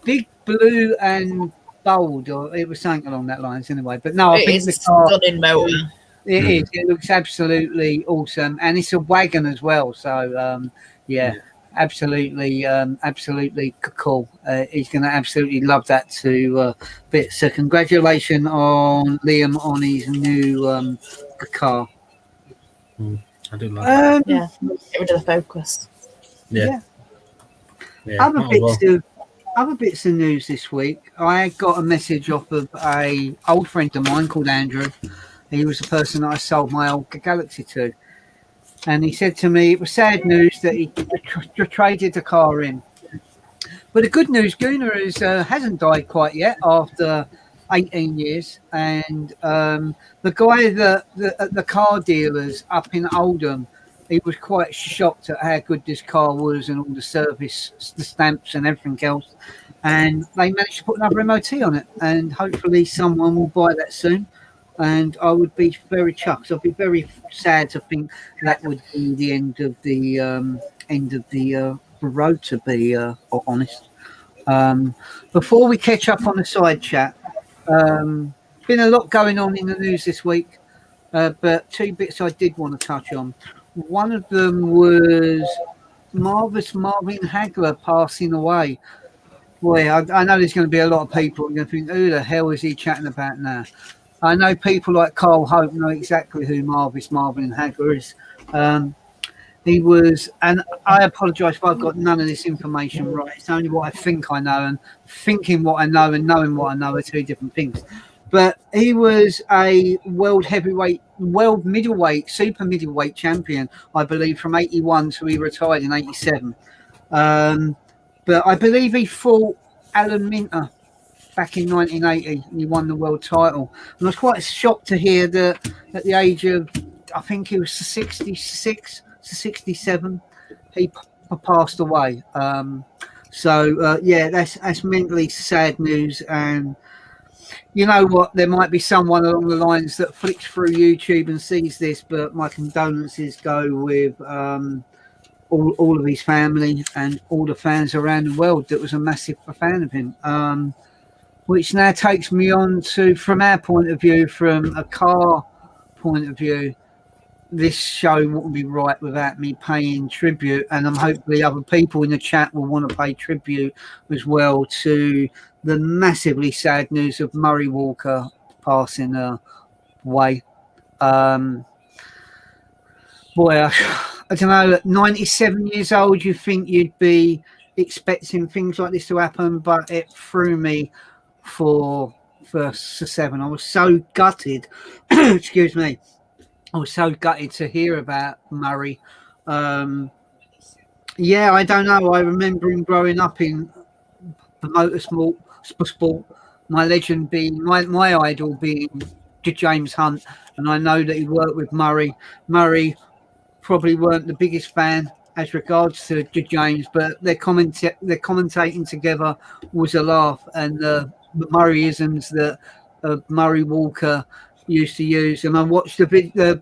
Big blue and bold, or it was something along that lines anyway. But no, I think the car done in motor. It is. It looks absolutely awesome, and it's a wagon as well. So yeah, absolutely, absolutely cool. He's going to absolutely love that to bits. So congratulations on Liam on his new car. I do like that. Yeah, get rid of the Focus. Yeah. Other bits of news this week. I got a message off of a old friend of mine called Andrew. He was the person that I sold my old Galaxy to. And he said to me, it was sad news that he traded the car in. But the good news, Gunnar hasn't died quite yet after 18 years. And the guy at the car dealers up in Oldham, he was quite shocked at how good this car was and all the service, the stamps and everything else. And they managed to put another MOT on it. And hopefully someone will buy that soon. And I would be very chuffed. I'd be very sad to think that would be the end of the road, to be honest. Before we catch up on the side chat, been a lot going on in the news this week, but two bits I did want to touch on. One of them was marvellous Marvin Hagler passing away. Boy, I know there's going to be a lot of people who are going to think, who the hell is he chatting about now? I know people like Carl Hope know exactly who Marvin Hagler is. He was, and I apologise if I've got none of this information right. It's only what I think I know, and thinking what I know and knowing what I know are two different things. But he was a world middleweight, super middleweight champion, I believe, from 81 to he retired in 87. But I believe he fought Alan Minter back in 1980, and he won the world title. And I was quite shocked to hear that at the age of, I think he was 66 to 67, he passed away. Yeah, that's mentally sad news. And you know what? There might be someone along the lines that flicks through YouTube and sees this, but my condolences go with all of his family and all the fans around the world that was a massive fan of him. Which now takes me on to, from our point of view, from a car point of view, this show wouldn't be right without me paying tribute, and I'm hopefully other people in the chat will want to pay tribute as well to the massively sad news of Murray Walker passing away. Boy, I don't know, at 97 years old, you think you'd be expecting things like this to happen, but it threw me for 7. I was so gutted. Excuse me. I was so gutted to hear about Murray. Yeah, I don't know. I remember him growing up in the motorsport. My legend being, my idol being James Hunt, and I know that he worked with Murray. Murray probably weren't the biggest fan as regards to James, but their commentating together was a laugh, and the Murrayisms that Murray Walker used to use. And I watched the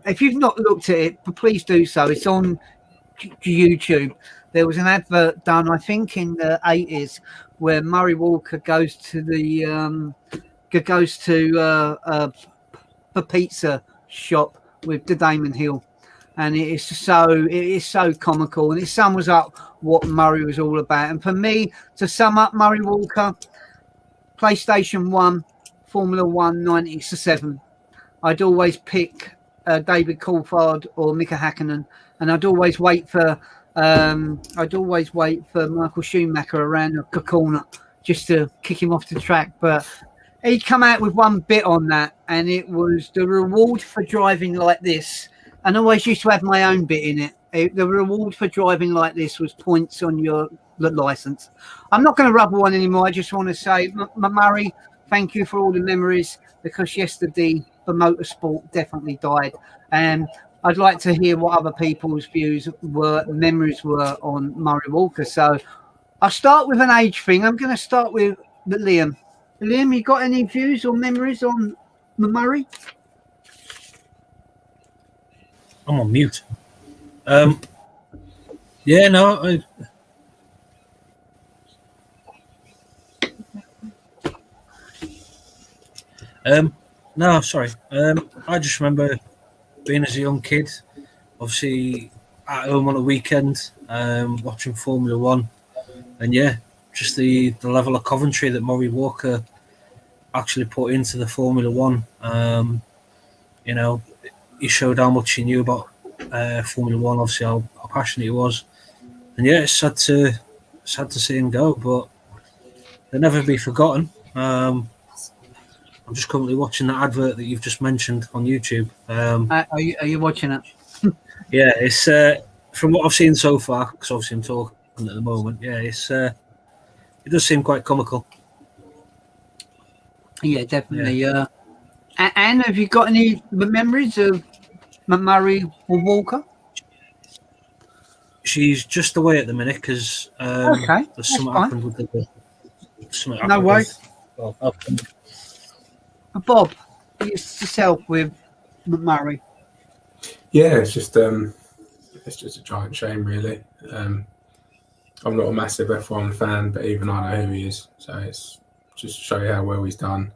if you've not looked at it, please do so. It's on YouTube. There was an advert done, I think, in the 80s, where Murray Walker goes to the pizza shop with the Damon Hill, and it is so comical, and it sums up what Murray was all about. And for me, to sum up Murray Walker, PlayStation 1, Formula 1, 97. I'd always pick David Coulthard or Mika Hakkinen, and I'd always wait for Michael Schumacher around the corner just to kick him off the track. But he'd come out with one bit on that, and it was the reward for driving like this. And I always used to have my own bit in it. The reward for driving like this was points on your license. I'm not going to rubble on anymore. I just want to say, Murray, thank you for all the memories, because yesterday the motorsport definitely died. And I'd like to hear what other people's memories were on Murray Walker. So I'll start with an age thing. I'm going to start with Liam. Liam, you got any views or memories on Murray? I'm on mute. Yeah, no. No, sorry. I just remember being as a young kid, obviously at home on a weekend, watching Formula 1, and yeah, just the level of commentary that Murray Walker actually put into the Formula 1. You know, he showed how much he knew about Formula 1, obviously how passionate he was. And yeah, it's sad to see him go, but they'll never be forgotten. I'm just currently watching that advert that you've just mentioned on YouTube. Are you watching it? Yeah, it's from what I've seen so far, because obviously I'm talking at the moment. Yeah, it does seem quite comical. Yeah, definitely. Yeah. And have you got any memories of Murray Walker? She's just away at the minute because there's something happened with the. No worries. Bob, yourself with Murray. Yeah, it's just a giant shame, really. I'm not a massive F1 fan, but even I know who he is. So it's just to show you how well he's done.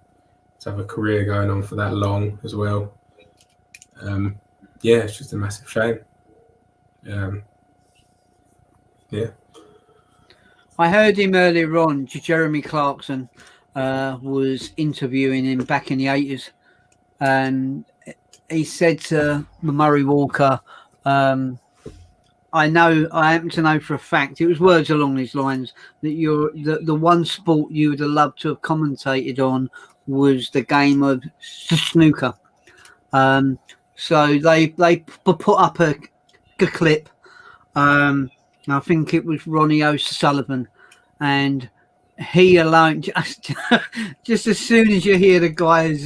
To have a career going on for that long as well. Yeah, it's just a massive shame. Yeah. I heard him earlier on. Jeremy Clarkson was interviewing him back in the 80s, and he said to Murray Walker, I happen to know for a fact, it was words along these lines, that the one sport you would have loved to have commentated on was the game of snooker. So they put up a clip. I think it was Ronnie O'Sullivan, and he alone, just as soon as you hear the guy's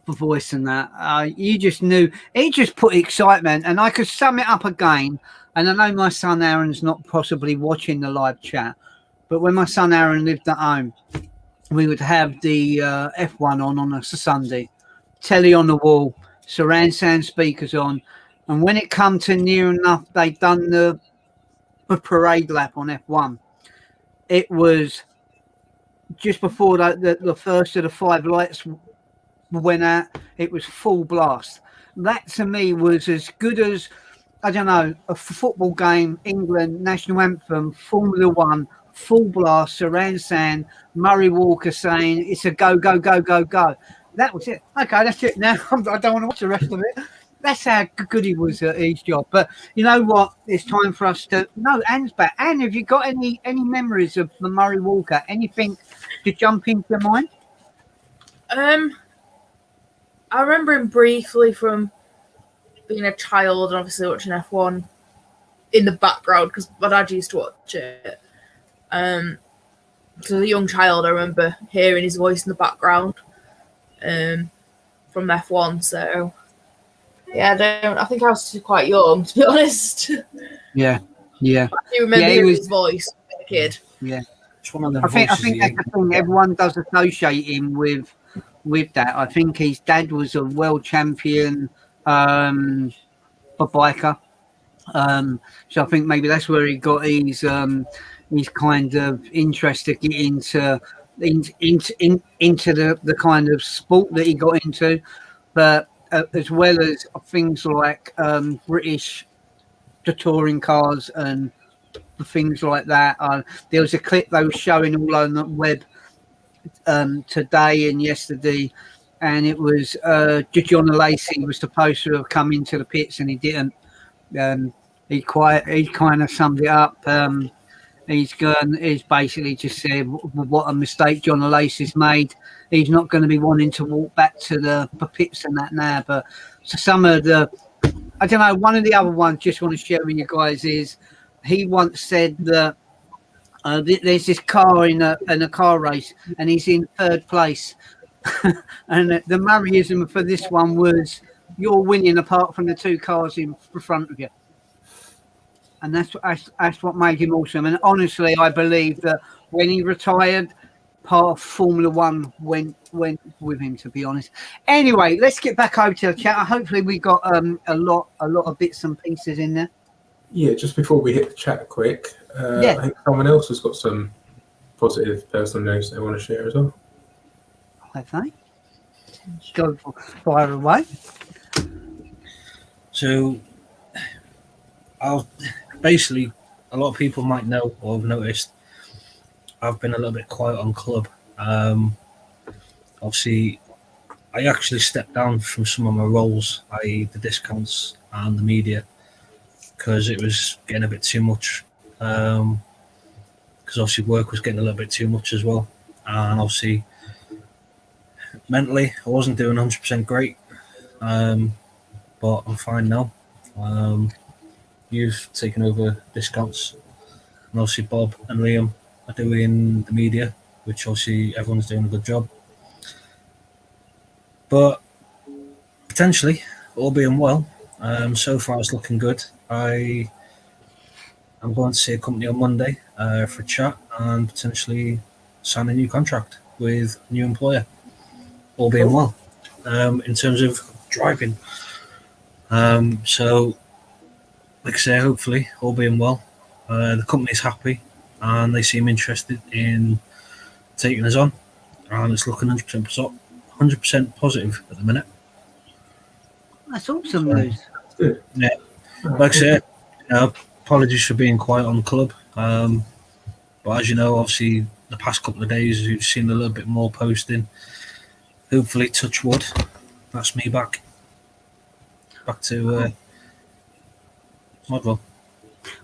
voice and that, you just knew he just put excitement. And I could sum it up again. And I know my son Aaron's not possibly watching the live chat, but when my son Aaron lived at home, we would have the F1 on a Sunday, telly on the wall, surround sound speakers on, and when it come to near enough, they'd done the parade lap on F1. It was just before the first of the 5 lights went out, it was full blast. That to me was as good as, I don't know, a football game, England national anthem, Formula One, full blast, surround sound, Murray Walker saying it's a go, go, go, go, go. That was it. Okay, that's it. Now I don't want to watch the rest of it. That's how good he was at his job. But you know what? It's time for us to. No, Anne's back. Anne, have you got any memories of the Murray Walker? Anything to jump into your mind? I remember him briefly from being a child and obviously watching F1 in the background because my dad used to watch it. So as a young child, I remember hearing his voice in the background from F1. So yeah, I think I was quite young, to be honest. Yeah. I do remember hearing his voice as a kid. Yeah. It's one of them I think voices that's the thing. Everyone does associate him with that. I think his dad was a world champion biker. So I think maybe that's where he got his kind of interest to get into the kind of sport that he got into, but as well as things like British touring cars and things like that. There was a clip they were showing all on the web today and yesterday, and it was John Lacey was supposed to have come into the pits and he didn't. He kind of summed it up. He's basically just said what a mistake John Lacey's made. He's not going to be wanting to walk back to the pits and that now. But so some of the, I don't know, one of the other ones just want to share with you guys is he once said that there's this car in a car race and he's in third place. And the Murrayism for this one was you're winning apart from the two cars in front of you. And that's what made him awesome. And honestly, I believe that when he retired, part of Formula One went with him, to be honest. Anyway, let's get back over to the chat. Hopefully we got a lot of bits and pieces in there. Yeah, just before we hit the chat quick, I think someone else has got some positive personal news they want to share as well. Okay. Go fire away. So, basically, a lot of people might know or have noticed I've been a little bit quiet on club. Obviously, I actually stepped down from some of my roles, i.e. the discounts and the media, because it was getting a bit too much. Because obviously work was getting a little bit too much as well. And obviously, mentally, I wasn't doing 100% great. But I'm fine now. You've taken over discounts. And obviously Bob and Liam are doing the media, which obviously everyone's doing a good job. But potentially, all being well, so far it's looking good. I'm going to see a company on Monday for a chat and potentially sign a new contract with a new employer, all being well, in terms of driving. So, like I say, hopefully, all being well, the company's happy and they seem interested in taking us on, and it's looking 100% positive at the minute. That's awesome news. Yeah, like I say, apologies for being quiet on the club, but as you know, obviously, the past couple of days you've seen a little bit more posting. Hopefully, touch wood, that's me back to Modwell.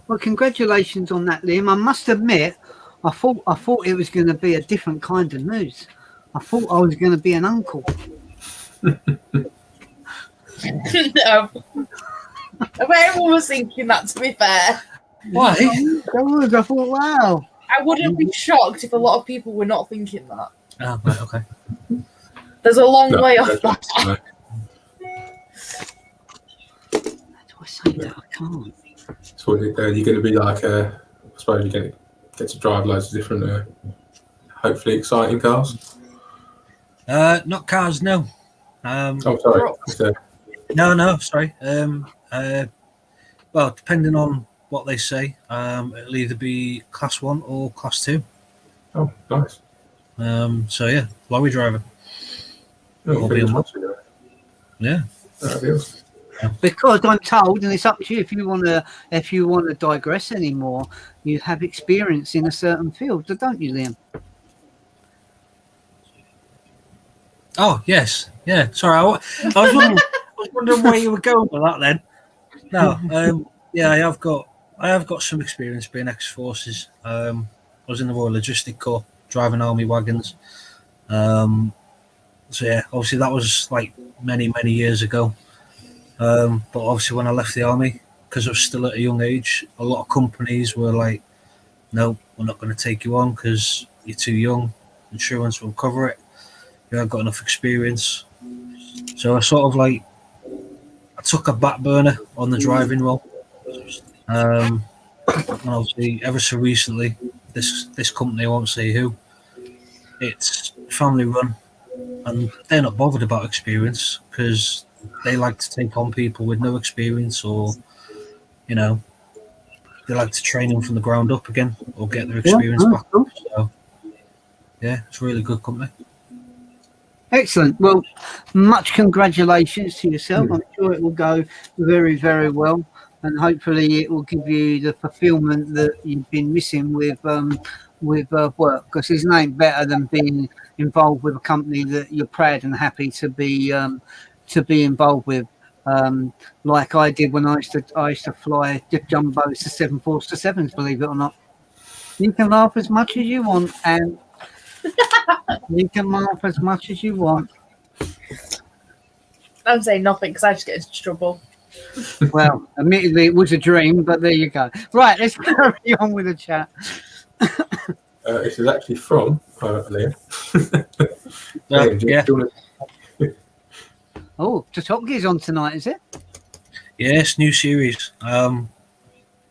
Well, congratulations on that, Liam. I must admit, I thought it was going to be a different kind of news. I thought I was going to be an uncle. No. I bet everyone was thinking that, to be fair. Why? I thought, wow. I wouldn't be shocked if a lot of people were not thinking that. Oh, right, okay. There's a long way off that. No. How do I say that? I can't. So you're going to be like, I suppose you're going to get to drive loads of different, hopefully exciting cars. Not cars, no. Sorry. No, sorry. Well, depending on what they say, it'll either be Class 1 or Class 2. Oh, nice. So, yeah, lorry driver. Oh, be fingers on crossed we do it. Yeah. That'd be awesome. Because I'm told, and it's up to you if you want to digress anymore. You have experience in a certain field, don't you, Liam? Oh yes, yeah. Sorry, I was wondering where you were going with that. Then, no, yeah, I have got some experience being ex-forces. I was in the Royal Logistic Corps, driving army wagons. So yeah, obviously that was like many years ago. But obviously when I left the army, because I was still at a young age, a lot of companies were like, "No, we're not going to take you on because you're too young. Insurance will cover it. You haven't got enough experience." So I sort of like I took a back burner on the driving role. And obviously, ever so recently, this company, I won't say who, it's family run, and they're not bothered about experience because they like to take on people with no experience, or you know, they like to train them from the ground up again or get their experience back. So yeah, it's a really good company. Excellent. Well, much congratulations to yourself. I'm sure it will go very, very well, and hopefully it will give you the fulfilment that you've been missing with work. Because there's nothing better than being involved with a company that you're proud and happy to be involved with. Like I did when I used to fly jumbos to 747s. Believe it or not, you can laugh as much as you want, and you can laugh as much as you want. I'm saying nothing because I just get into trouble. Well, admittedly, it was a dream, but there you go. Right, let's carry on with the chat. This is actually from Liam. Yeah. Oh, Tatopki's on tonight, is it? Yes, new series. The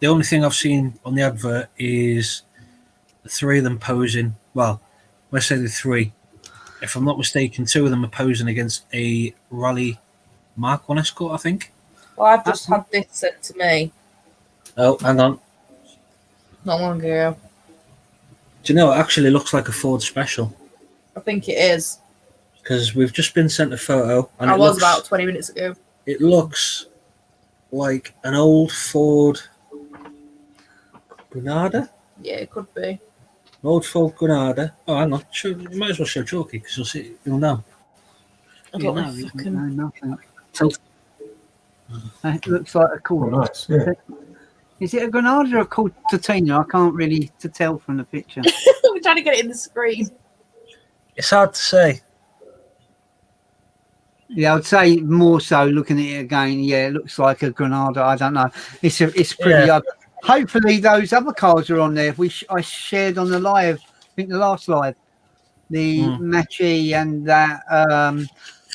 only thing I've seen on the advert is the three of them posing. Well, let's say the three. If I'm not mistaken, two of them are posing against a Rally Mark 1 Escort, I think. Well, I've just had this sent to me Oh, hang on. not long ago. Do you know, it actually looks like a Ford Special. I think it is. Because we've just been sent a photo. And I was about 20 minutes ago. It looks like an old Ford Granada. Yeah, it could be. Old Ford Granada. Oh, hang on. Sure, you might as well show Chalky because you'll know. I don't know. Fucking... No, nothing. It looks like a cool. Oh, nice. Yeah. Is it a Granada or a cool Titania? I can't really tell from the picture. We're trying to get it in the screen. It's hard to say. Yeah, I'd say more so looking at it again. Yeah, it looks like a Granada. I don't know. It's pretty. Yeah. Hopefully those other cars are on there. I shared on the live. I think the last live, the Machi and that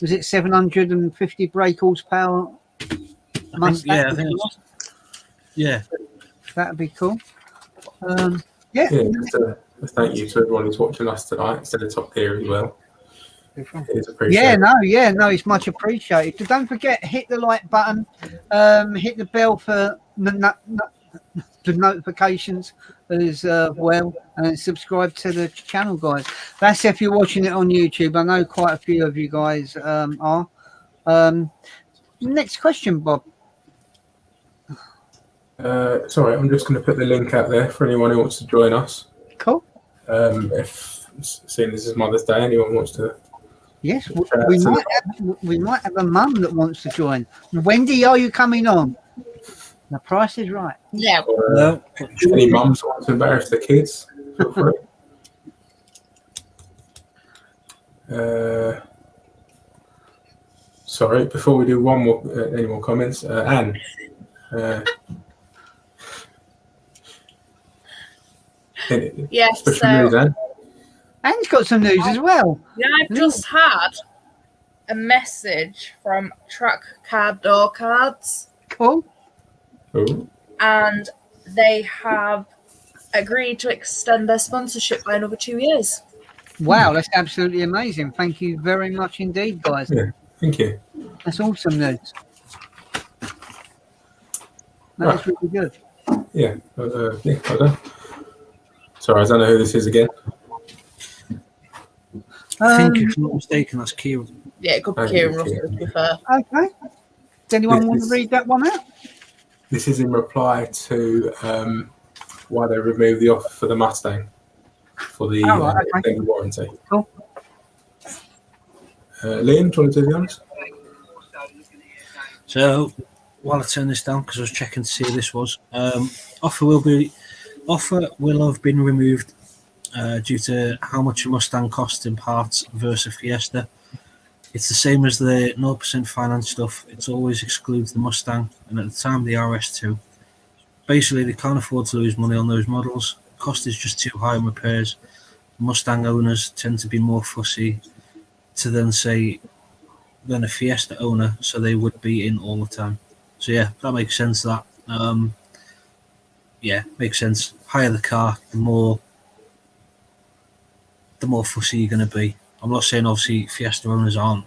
was it 750 brake horsepower. I think it was. Yeah, that'd be cool. Yeah. Thank you to everyone who's watching us tonight instead of Top Gear as well. It's appreciated. No, it's much appreciated. So don't forget, hit the like button, hit the bell for the notifications as well, and subscribe to the channel, guys. That's if you're watching it on YouTube. I know quite a few of you guys are. Next question, Bob. Sorry, I'm just going to put the link out there for anyone who wants to join us. Cool. If seeing this is Mother's Day, anyone wants to. Yes, we might have a mum that wants to join. Wendy, are you coming on? The price is right. Yeah. No. Any mums want to embarrass their kids? Feel free. Sorry, before we do one more, any more comments, Anne. Yes. Special news, Anne. Anne's got some news as well. Yeah, I've just had a message from Track Card Door Cards. Cool. Ooh. And they have agreed to extend their sponsorship by another 2 years. Wow, that's absolutely amazing. Thank you very much indeed, guys. Yeah, thank you. That's awesome news. That's really good. Yeah, well done. Sorry, I don't know who this is again. I think, if I'm not mistaken, that's Kieran. Yeah, it could be Thank Kieran you, Russell, Kieran. to be fair. Okay. Does anyone want to This- read that one out? This is in reply to why they removed the offer for the Mustang for the Oh, right, okay. extended warranty. Cool. Liam, do you want to do the honors? So while I turn this down, because I was checking to see who this was, offer will have been removed due to how much a Mustang costs in parts versus Fiesta. It's the same as the 0% finance stuff. It always excludes the Mustang, and at the time the RS2. Basically, they can't afford to lose money on those models. Cost is just too high in repairs. Mustang owners tend to be more fussy to than a Fiesta owner, so they would be in all the time. So yeah, that makes sense. That makes sense. Higher the car, the more fussy you're going to be. I'm not saying obviously Fiesta owners aren't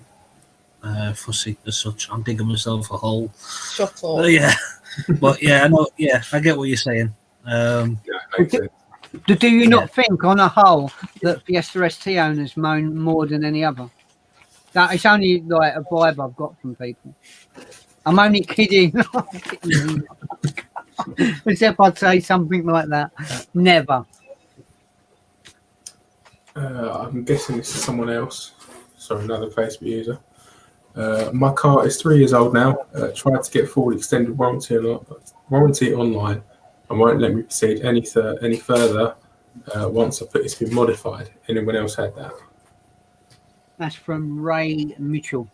fussy as such. I'm digging myself a hole. Shut up. Yeah, but yeah, I get what you're saying. Yeah, makes sense. Do you not think, on a whole, that Fiesta ST owners moan more than any other? That it's only like a vibe I've got from people. I'm only kidding. Except I'd say something like that. Never. I'm guessing this is someone else. Sorry, another Facebook user. My car is 3 years old now. Tried to get full extended warranty online and won't let me proceed any further once it's been modified. Anyone else had that? That's from Ray Mitchell.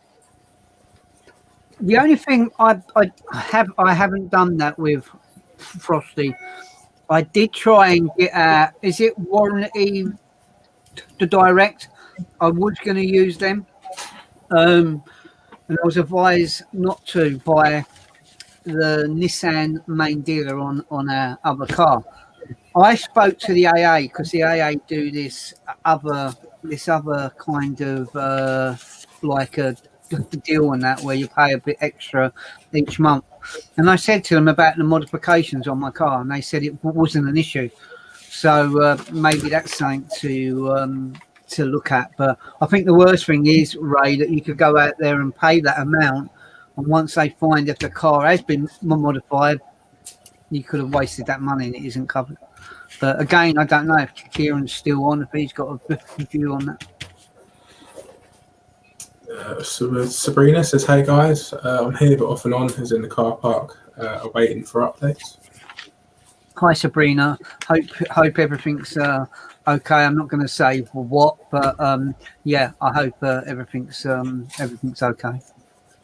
The only thing I haven't done that with Frosty. I did try and get is it warranty to direct? I was going to use them, and I was advised not to by the Nissan main dealer on our other car. I spoke to the AA because the AA do this other kind of like a deal on that where you pay a bit extra each month. And I said to them about the modifications on my car, and they said it wasn't an issue. So maybe that's something to look at. But I think the worst thing is, Ray, that you could go out there and pay that amount, and once they find if the car has been modified, you could have wasted that money and it isn't covered. But again, I don't know if Kieran's still on, if he's got a view on that. Sabrina says, "Hey guys, I'm here but off and on, is in the car park, waiting for updates." Hi Sabrina, hope everything's okay. I'm not going to say what, but yeah, I hope everything's okay.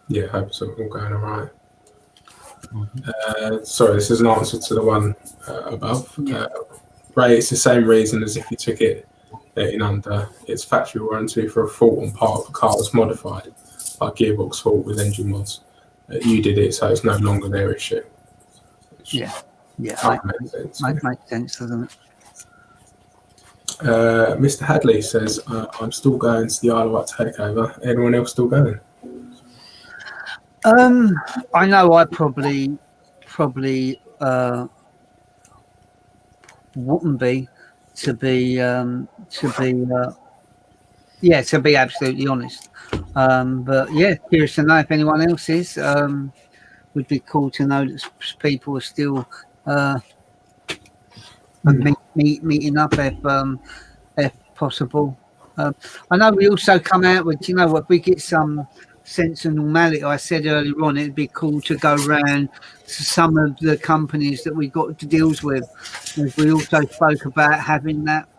Yeah, I hope it's all going all right. Sorry, this is an answer to the one above. Ray, it's the same reason as if you took it in under its factory warranty for a fault on part of the car that's modified, like gearbox fault with engine mods. You did it, so it's no longer their issue. Yeah, Makes sense. Makes sense, doesn't it? Mr. Hadley says, "I'm still going to the Isle of Wight takeover. Anyone else still going?" I know I probably wouldn't be, to be absolutely honest. But yeah, curious to know if anyone else is. Would be cool to know that people are still meeting up if possible. I know we also come out with, you know what, we get some sense of normality. I said earlier on, it'd be cool to go around to some of the companies that we got to deals with. We also spoke about having that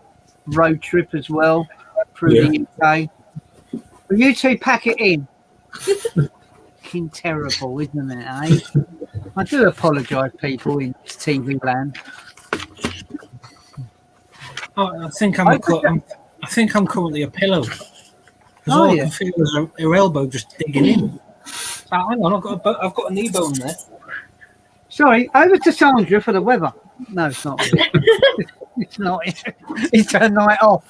road trip as well through the UK. Will you two pack it in? Fucking terrible, isn't it, eh? I do apologise, people in TV land. I think I'm currently a pillow. Because all I can feel is her elbow just digging in. Hang on, I've got a knee bone there. Sorry, over to Sandra for the weather. No, it's not. It's not. It's her night off.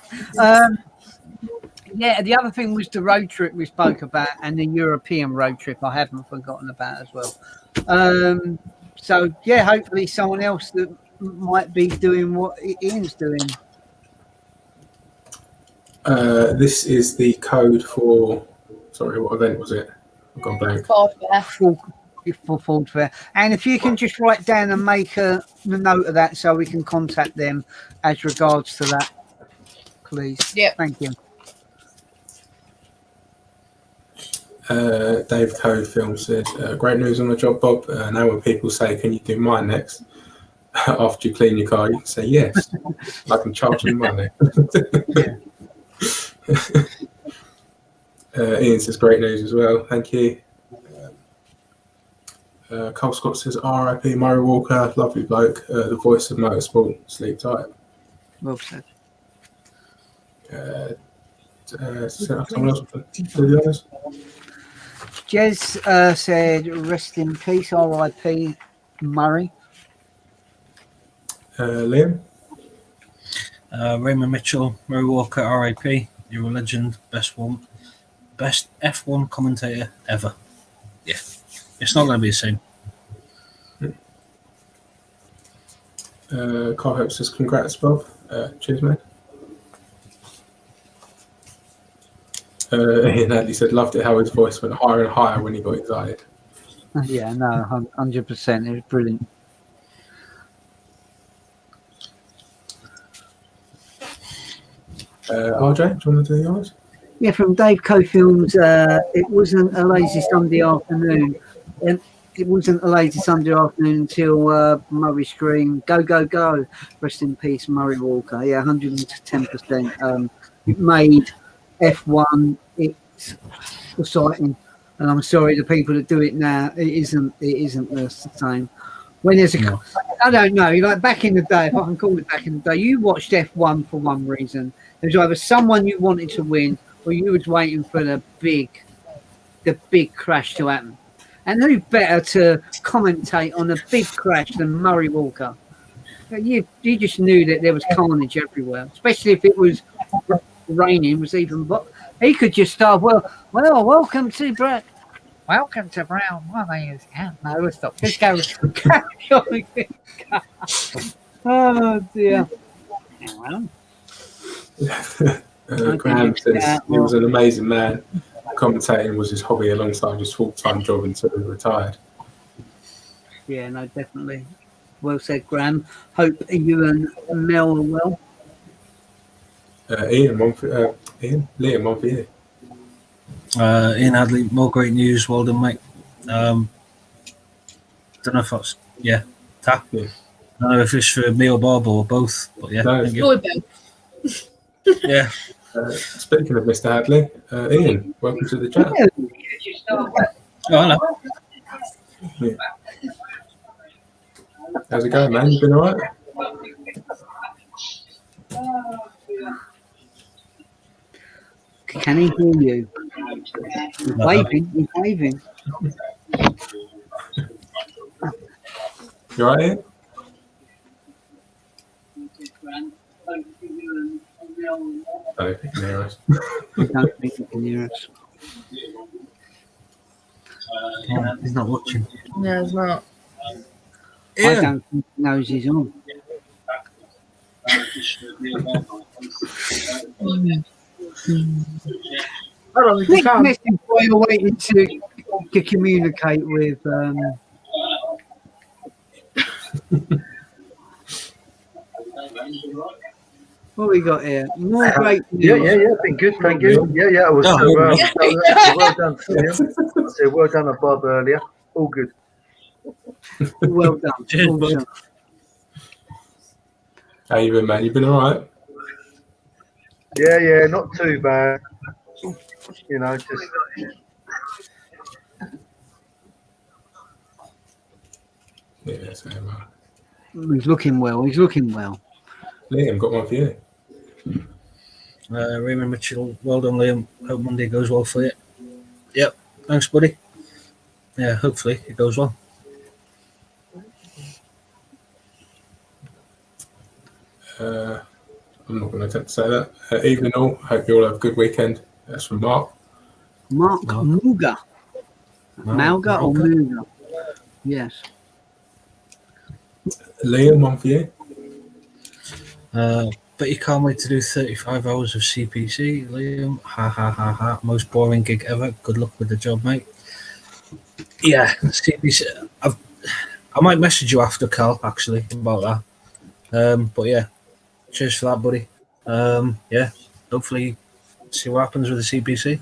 Yeah, the other thing was the road trip we spoke about, and the European road trip I haven't forgotten about as well. So yeah, hopefully someone else that might be doing what Ian's doing. This is the code for Sorry, what event was it? I've gone blank. For Ford Fair. And if you can just write down and make a note of that so we can contact them as regards to that, please. Yep. Thank you. Dave Coe Film says, great news on the job, Bob. Now when people say, can you do mine next? After you clean your car, you can say yes. I can charge them money. Ian says, great news as well. Thank you. Cole Scott says, RIP Murray Walker, lovely bloke, the voice of motorsport, sleep tight. Well said. Someone else do the others? Jez said, rest in peace, RIP Murray. Liam? Raymond Mitchell, Murray Walker, RIP. You're a legend, best F1 commentator ever. Yeah, it's not going to be the same. Carl Hope says, congrats, Bob. Cheers, mate. Ian Hadley said, loved it how his voice went higher and higher when he got excited. Yeah, no, 100%. It was brilliant. RJ, do you want to do yours? Yeah, from Dave Coe Films, it wasn't a lazy Sunday afternoon. It wasn't a lazy Sunday afternoon until Murray screamed, go, go, go. Rest in peace, Murray Walker. Yeah, 110%. It made F1, it's exciting. And I'm sorry, the people that do it now, it isn't the same. When there's a, I don't know, like back in the day, if I can call it back in the day, you watched F1 for one reason. There was either someone you wanted to win, or you was waiting for the big crash to happen. And who better to commentate on a big crash than Murray Walker? You just knew that there was carnage everywhere, especially if it was raining. Was even, but he could just start. Well, welcome to Brown. My name is no, let's stop. Let's go. Oh dear. Graham says he was an amazing man. Commentating was his hobby alongside his full-time job until he retired. Yeah, no, definitely. Well said, Graham. Hope you and Mel are well. Liam, one for you. Ian Hadley, more great news. Well done, mate. Don't know if that's tap. Yeah. I don't know if it's for me or Bob or both, but yeah. No. Thank you. Yeah. Speaking of Mr. Hadley, Ian, welcome to the chat. Oh, hello. Yeah. How's it going, man? You been all right? Can he hear you? He's waving. He's waving. You all right, Ian? I don't think he can hear us. I don't think he can hear us. He's not watching. No, it's not. I don't think he knows he's on. I don't think you can. Next thing we're waiting to communicate with. What we got here? More great news. Yeah. Been good, thank you. Yeah. I was well done. I said well done, Bob earlier. All good. Well done. Cheers, Well bud. done. How you been, man? You been all right? Yeah, not too bad. You know, just Yeah, same. He's looking well. He's looking well. Liam, got one for you. Raymond Mitchell, well done, Liam. Hope Monday goes well for you. Yep, thanks, buddy. Yeah, hopefully it goes well. I'm not going to attempt to say that. Evening all. Hope you all have a good weekend. That's from Mark. Mark Muga. Malga or Muga? Yes. Liam, one for you. Bet you can't wait to do 35 hours of CPC, Liam. Ha ha ha ha. Most boring gig ever. Good luck with the job, mate. Yeah, CPC. I might message you after, Carl, actually, about that. But yeah, cheers for that, buddy. Yeah, hopefully see what happens with the CPC.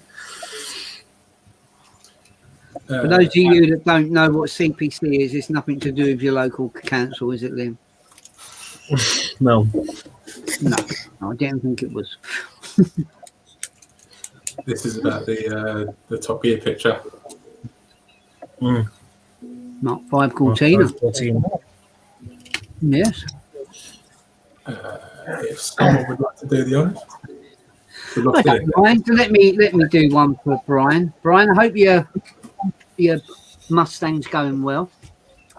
For those of you that don't know what CPC is, it's nothing to do with your local council, is it, Liam? No. No, I didn't think it was. This is about the Top Gear picture. Mark 5 Cortina. 14. Yes. If someone would like to do the honours, we'd love I to do don't it. mind. Let me do one for Brian. Brian, I hope your Mustang's going well.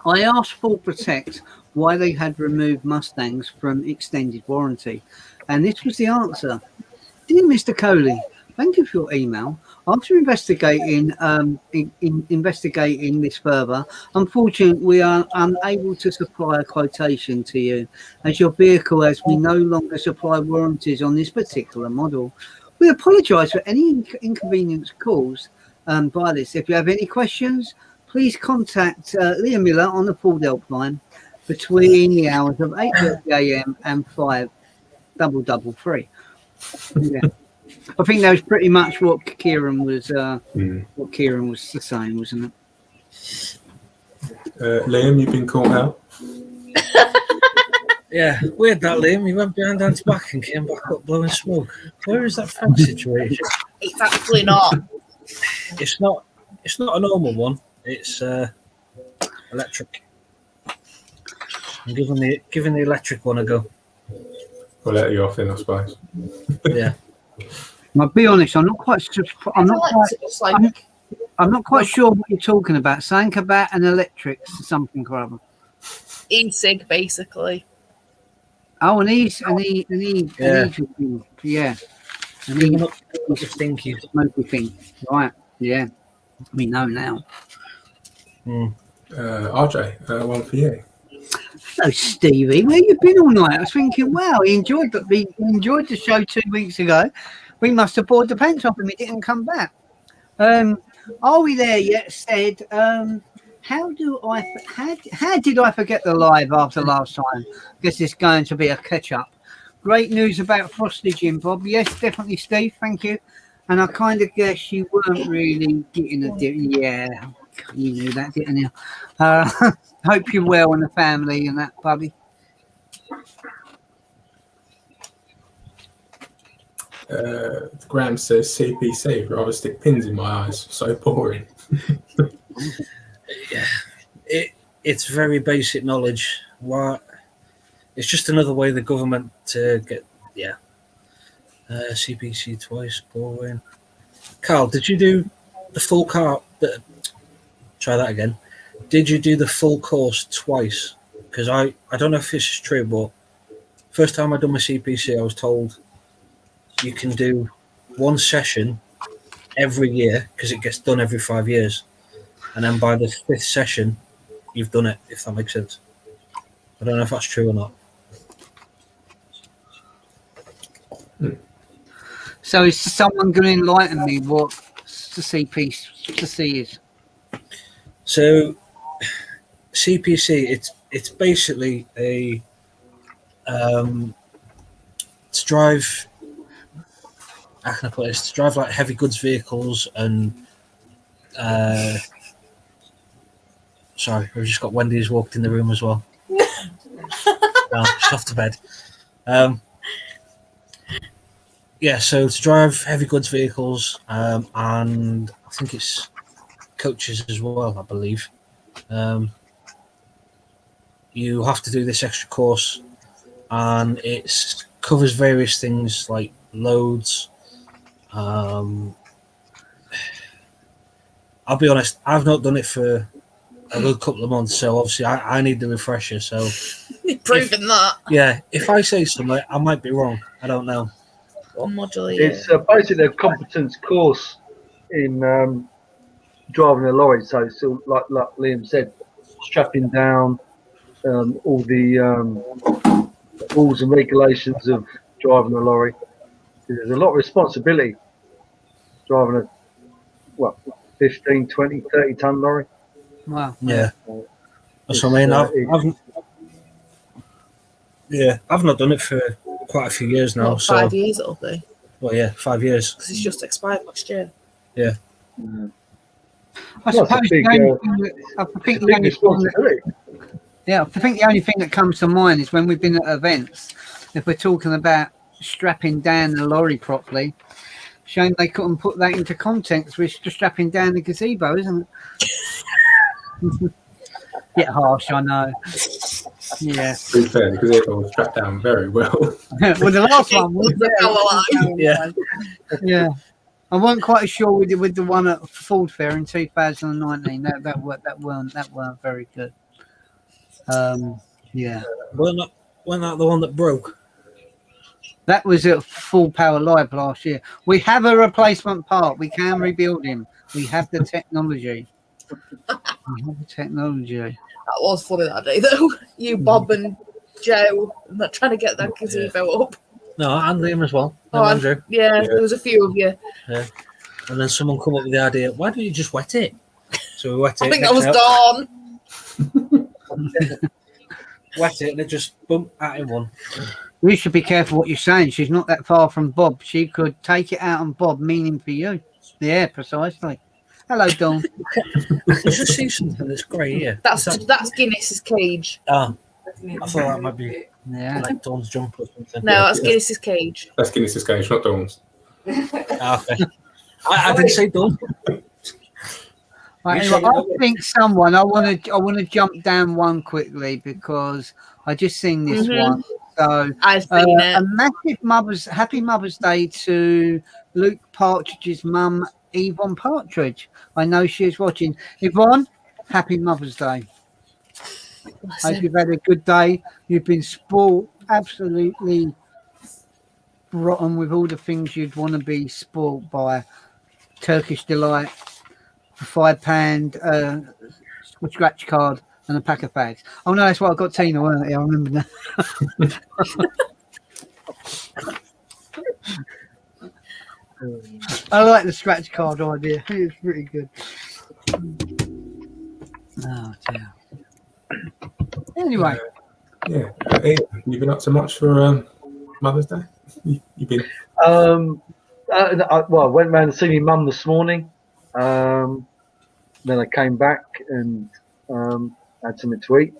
I asked Full Protect why they had removed Mustangs from extended warranty, and this was the answer. Dear Mr. Coley, thank you for your email. After investigating investigating this further, unfortunately, we are unable to supply a quotation to you, as your vehicle, as we no longer supply warranties on this particular model. We apologise for any inconvenience caused by this. If you have any questions, please contact Liam Miller on the Ford helpline between the hours of 8:30 a.m. and 5:33. Yeah. I think that was pretty much what Kieran was saying, wasn't it? Liam, you've been caught out. Yeah, weird that, Liam. He went behind Dan's back and came back up blowing smoke. Where is that from situation? It's actually not. It's not a normal one. It's electric. I'm giving the electric one a go. We'll let you off in, I suppose. Yeah. I'll be honest. I'm not quite sure what you're talking about. Something about an electric something or other. E-cig, basically. Oh, an e yeah. Stinky smoky thing. Right. Yeah. We know now. RJ, one for you. Hello, Stevie. Where you been all night? I was thinking, wow, he enjoyed the show 2 weeks ago. We must have bored the pants off him. He didn't come back. Are we there yet? Said, how did I forget the live after last time? Guess it's going to be a catch up. Great news about Frostage, Bob. Yes, definitely, Steve. Thank you. And I kind of guess you weren't really getting a dip. Yeah, you knew that, didn't you? Hope you're well and the family and that, buddy. Graham says CPC, rather stick pins in my eyes. So boring. Yeah, it's very basic knowledge. It's just another way the government to get CPC twice, boring. Carl, did you do the full car? Try that again. Did you do the full course twice? Because I don't know if this is true, but first time I done my CPC, I was told you can do one session every year because it gets done every 5 years, and then by the 5th session, you've done it. If that makes sense. I don't know if that's true or not. So is someone going to enlighten me what the CPC is? So CPC, it's basically a to drive. How can I put this? To drive like heavy goods vehicles and sorry, we've just got Wendy's walked in the room as well. She's off to bed. Yeah, so to drive heavy goods vehicles and I think it's coaches as well, I believe. You have to do this extra course, and it covers various things like loads. I'll be honest, I've not done it for a good couple of months, so obviously I need the refresher. So proving that. Yeah, if I say something, I might be wrong. I don't know. What module? It's basically a competence course in driving a lorry. So it's like Liam said, strapping down all the rules and regulations of driving a lorry. There's a lot of responsibility driving a 15, 20, 30 ton lorry. Wow. Yeah. So That's what I mean. it's- I've not done it for quite a few years now. What, So 5 years it'll be? well, yeah, 5 years. Because it's just expired last year. yeah. I Well, suppose it's a big, the only thing that, I think it's a the big only thing that, responsibility. yeah, I think the only thing that comes to mind is when we've been at events, if we're talking about strapping down the lorry properly, shame they couldn't put that into context with just strapping down the gazebo, isn't it? Bit harsh, I know. Yeah. To be fair, because it was strapped down very well. Well, the last one was Yeah. yeah. I wasn't quite sure with the one at Ford Fair in 2019. That weren't very good. Yeah. Wasn't that the one that broke? That was at Full Power Live last year. We have a replacement part. We can rebuild him. We have the technology. That was funny that day, though. You, Bob, and Joe, trying to get that gazebo up. No, and Liam as well. Oh, And Andrew. Yeah, there was a few of you. Yeah. And then someone come up with the idea, why don't you just wet it? So we wet it. I think that was Dawn. Wet it and it just bump at him one. You should be careful what you're saying. She's not that far from Bob. She could take it out on Bob, meaning for you. Yeah, precisely. Hello, Dawn. I just see something that's grey here. That's Guinness's cage. Oh, I thought that might be Yeah. like Dawn's jumper or something. No, that's Guinness's cage. That's Guinness's cage, not Dawn's. Ah, okay. I didn't say Dawn. Right, anyway, I think someone. I want to jump down one quickly because I just seen this one. So I've seen it. a massive happy Mother's Day to Luke Partridge's mum, Yvonne Partridge. I know she is watching. Yvonne, happy Mother's Day. Hope you've had a good day. You've been spoiled, absolutely rotten with all the things you'd want to be spoiled by. Turkish Delight, £5 scratch card, and a pack of fags. Oh no, that's what I got Tina, weren't it? I remember that. I like the scratch card idea. It's pretty good. Oh dear. Anyway. Yeah. Hey, you been up to much for Mother's Day? You've been. I went round to see my mum this morning. Then I came back and had something to eat.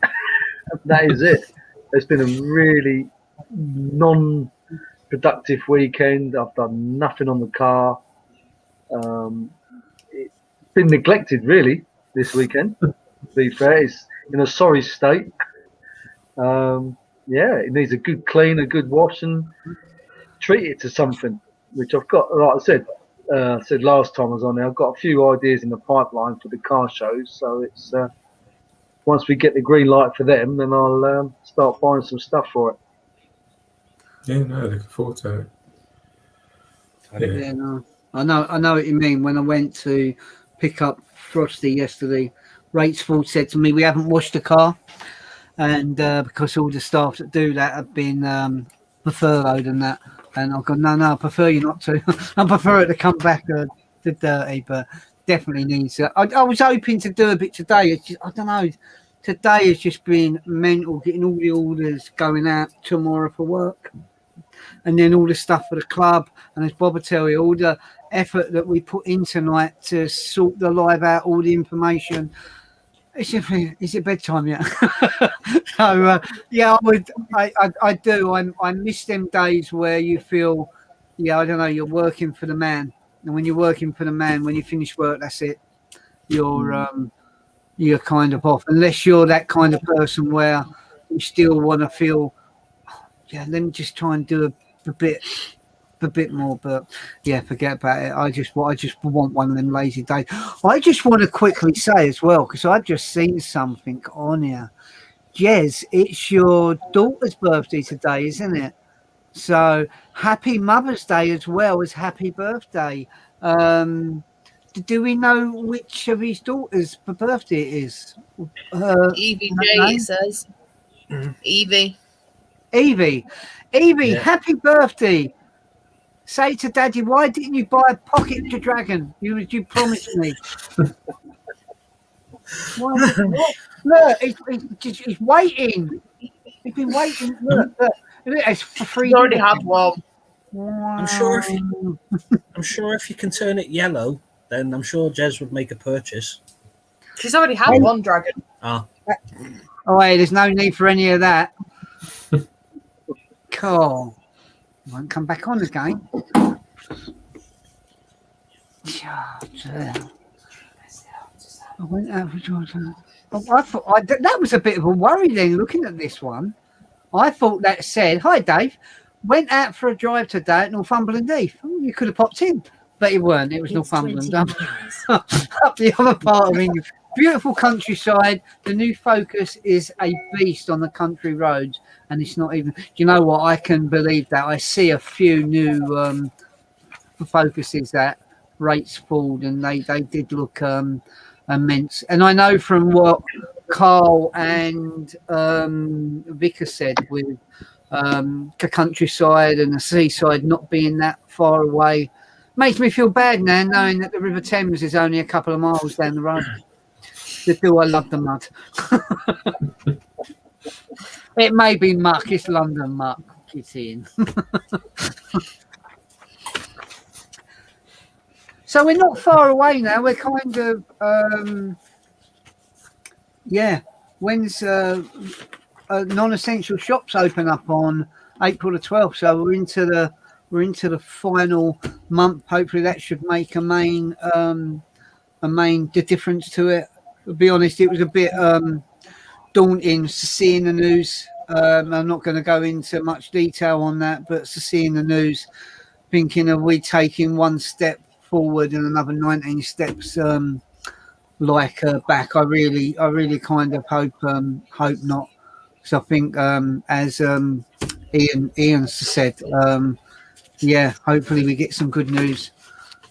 That is it. It's been a really non-productive weekend. I've done nothing on the car. It's been neglected, really, this weekend. To be fair, it's in a sorry state. It needs a good clean, a good wash, and treat it to something, which I've got. Like I said last time I was on there, I've got a few ideas in the pipeline for the car shows. So it's once we get the green light for them, then I'll start buying some stuff for it. Yeah, no, looking forward to it. Yeah, no. I know what you mean. When I went to pick up Frosty yesterday, Ratesford said to me, "We haven't washed the car," and because all the staff that do that have been furloughed and that, and I've gone, no, I prefer you not to. I prefer it to come back to dirty, but definitely needs. I was hoping to do a bit today. It's just, I don't know. Today has just been mental, getting all the orders going out tomorrow for work. And then all the stuff for the club, and as Bob will tell you, all the effort that we put in tonight to sort the live out, all the information. Is it bedtime yet? So yeah, I do. I miss them days where you feel, I don't know, you're working for the man, and when you're working for the man, when you finish work, that's it. You're kind of off, unless you're that kind of person where you still want to feel. Yeah, let me just try and do a bit more, but yeah, forget about it. I just want one of them lazy days. I just want to quickly say as well, because I just seen something on here. Jez, it's your daughter's birthday today, isn't it? So happy Mother's Day as well as happy birthday. Do we know which of his daughters' birthday it is? Evie J, it says. Evie. Evie, Yeah. happy birthday. Say to Daddy, why didn't you buy a pocket to Dragon? You promised me. What? Look, he's waiting. He's been waiting. Look, it's for free. He's already had one. I'm sure if you can turn it yellow, then I'm sure Jez would make a purchase. She's already had one dragon. Ah, Oh, hey, there's no need for any of that. Cool. Won't come back on again. I went out for Georgia. I thought that was a bit of a worry then. Looking at this one, I thought that said, "Hi, Dave. Went out for a drive today at Northumberland Heath." Oh, you could have popped in, but you weren't. It was It's Northumberland 20 up the other part of England. Beautiful countryside. The new Focus is a beast on the country roads, and it's not even. Do you know what? I can believe that. I see a few new Focuses that rates pulled, and they did look immense. And I know from what Carl and Vicar said with the countryside and the seaside not being that far away, makes me feel bad now knowing that the River Thames is only a couple of miles down the road. Do I love the mud? It may be muck. It's London muck. It's in. So we're not far away now. We're kind of, when's non-essential shops open up on April the 12th? So we're into the final month. Hopefully that should make the difference to it. To be honest, it was a bit daunting seeing the news. I'm not going to go into much detail on that, but seeing the news, thinking, are we taking one step forward and another 19 steps back? I really kind of hope not. So I think as Ian said, hopefully we get some good news.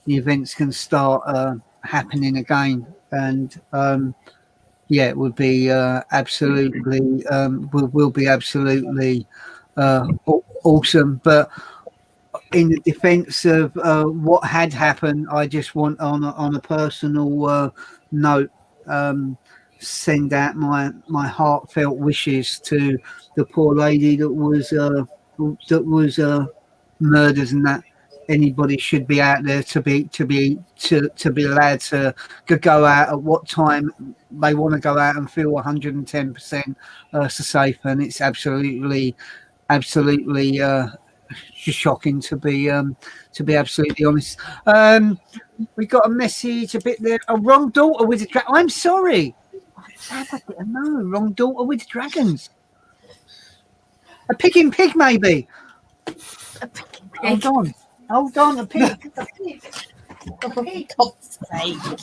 The events can start happening again, and it would be absolutely will be absolutely awesome. But in the defense of what had happened, I just want on a personal note, send out my heartfelt wishes to the poor lady that was murdered, and that anybody should be out there to be allowed to go out at what time they want to go out and feel 110% safe. And it's absolutely shocking to be absolutely honest. We got a message a bit there. A wrong daughter with the I'm sorry. No, wrong daughter with dragons. A picking pig, maybe. A picking pig. Hold on, a pig. For God's sake.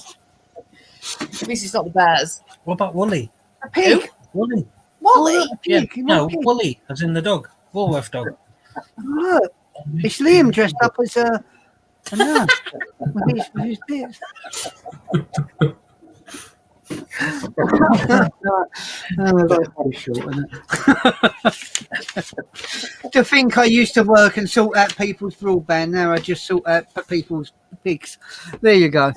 This is not the bears. what about Wooly? A pig. Wooly. Wally? Yeah, Pig. no, Wooly, as in the dog, Woolworth dog. Look, it's Liam dressed up as a nurse. With his bits. That's very short, isn't it? To think I used to work and sort out people's broadband. Now I just sort out people's pigs. There you go.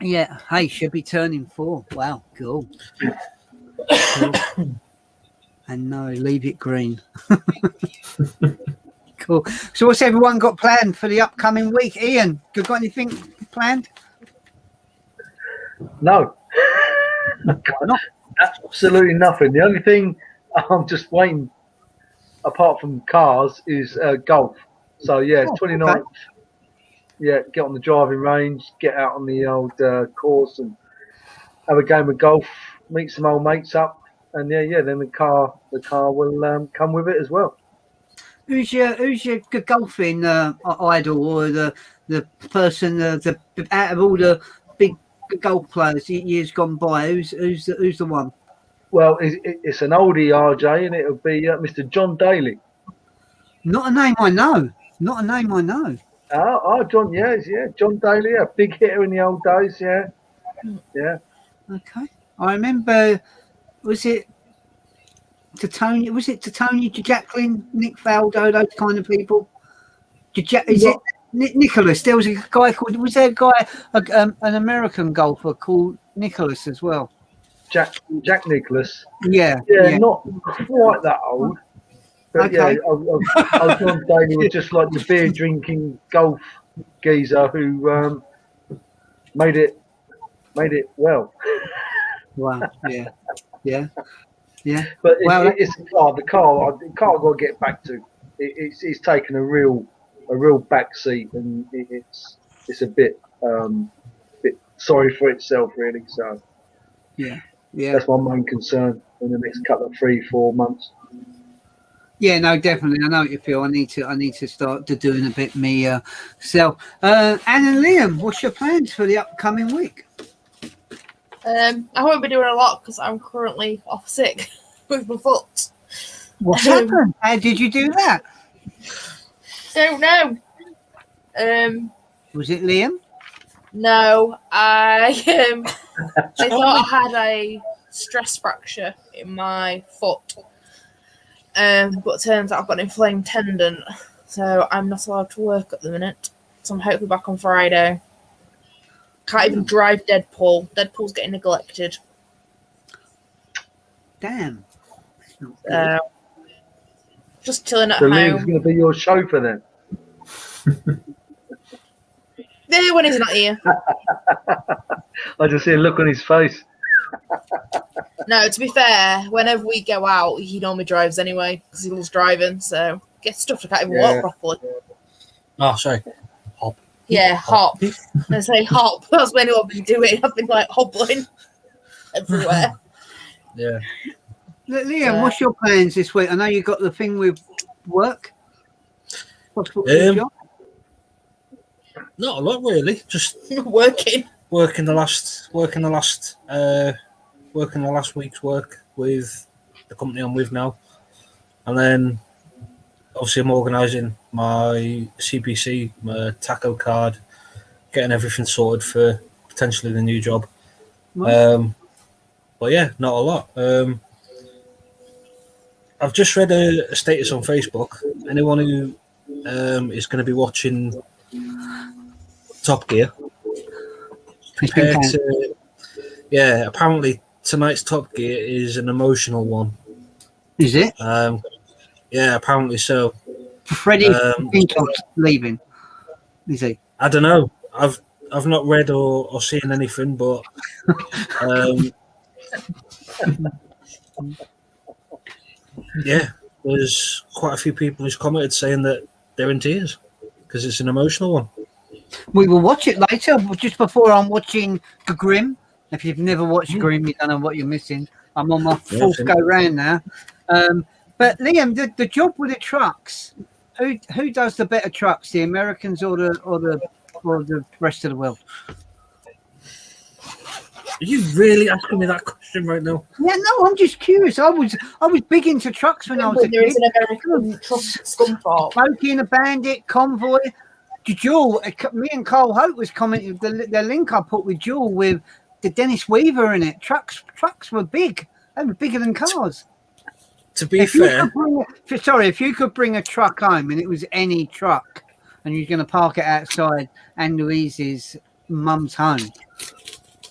Hey, should be turning 4. Wow, cool. And no, leave it green. Cool. So what's everyone got planned for the upcoming week? Ian, you got anything planned? No. Why not? Absolutely nothing. The only thing I'm just waiting, apart from cars, is golf. So yeah, 29th. Okay. Yeah, get on the driving range, get out on the old course, and have a game of golf. Meet some old mates up, and then the car will come with it as well. Who's your golfing idol, or the person out of all the big golf players years gone by? Who's the one? Well, it's an oldie, RJ, and it'll be Mr. John Daly. Not a name I know. Oh, John, yeah, John Daly, a big hitter in the old days, yeah. Okay, I remember. Was it to Tony. Was it to Tony, to Jacqueline, Nick Faldo, those kind of people? Is it Nicholas? There was a guy called. Was there a guy, an American golfer called Nicholas as well? Jack Nicklaus. Yeah. Not quite that old. But Okay. yeah, I was on Danny was just like the beer drinking golf geezer who made it well. Wow. Yeah. But Well, it's the car I've got to get back to. It's taken a real back seat, and it's a bit sorry for itself really. So yeah. that's my main concern in the next couple of 3-4 months. Yeah, no, definitely. I know what you feel. I need to start doing a bit myself. Anne and Liam, what's your plans for the upcoming week? I won't be doing a lot because I'm currently off sick with my foot. What's happened? How did you do that? Don't know. Was it Liam? No, I thought I had a stress fracture in my foot. But it turns out I've got an inflamed tendon, so I'm not allowed to work at the minute. So I'm hopefully back on Friday. Can't even drive Deadpool. Deadpool's getting neglected. Damn. That's not good. Just chilling at So home. Liam's going to be your chauffeur then. Yeah, when he's not here. I just see a look on his face. No, to be fair, whenever we go out, he normally drives anyway because he loves driving. So get stuff I can't even walk properly. Oh, sorry. Hop. Yeah, hop. I say hop. That's when I've been doing. I've been like hobbling everywhere. Yeah. Liam, what's your plans this week? I know you got the thing with work. What's your job? Not a lot really. Just working the last week's work with the company I'm with now, and then obviously I'm organising my CPC, my taco card, getting everything sorted for potentially the new job. Nice. But yeah, not a lot. I've just read a status on Facebook. Anyone who is going to be watching Top Gear, apparently tonight's Top Gear is an emotional one. Is it? Yeah, apparently so. Freddie leaving. Is he? I don't know. I've not read or seen anything, but yeah, there's quite a few people who's commented saying that they're in tears because it's an emotional one. We will watch it later. Just before I'm watching The Grimm. If you've never watched Grimm, you don't know what you're missing. I'm on my fourth go round now. But Liam, the job with the trucks, who does the better trucks, the Americans or the rest of the world? Are you really asking me that question right now? Yeah, no, I'm just curious. I was big into trucks when I was a There is kid. an American truck Scunthorpe. Smokey and the Bandit, Convoy. Jewel, me and Carl Hope was commenting the link I put with Jewel with the Dennis Weaver in it. Trucks were big. They were bigger than cars. To be fair, if you could bring a truck home and it was any truck and you're going to park it outside Anne Louise's mum's home,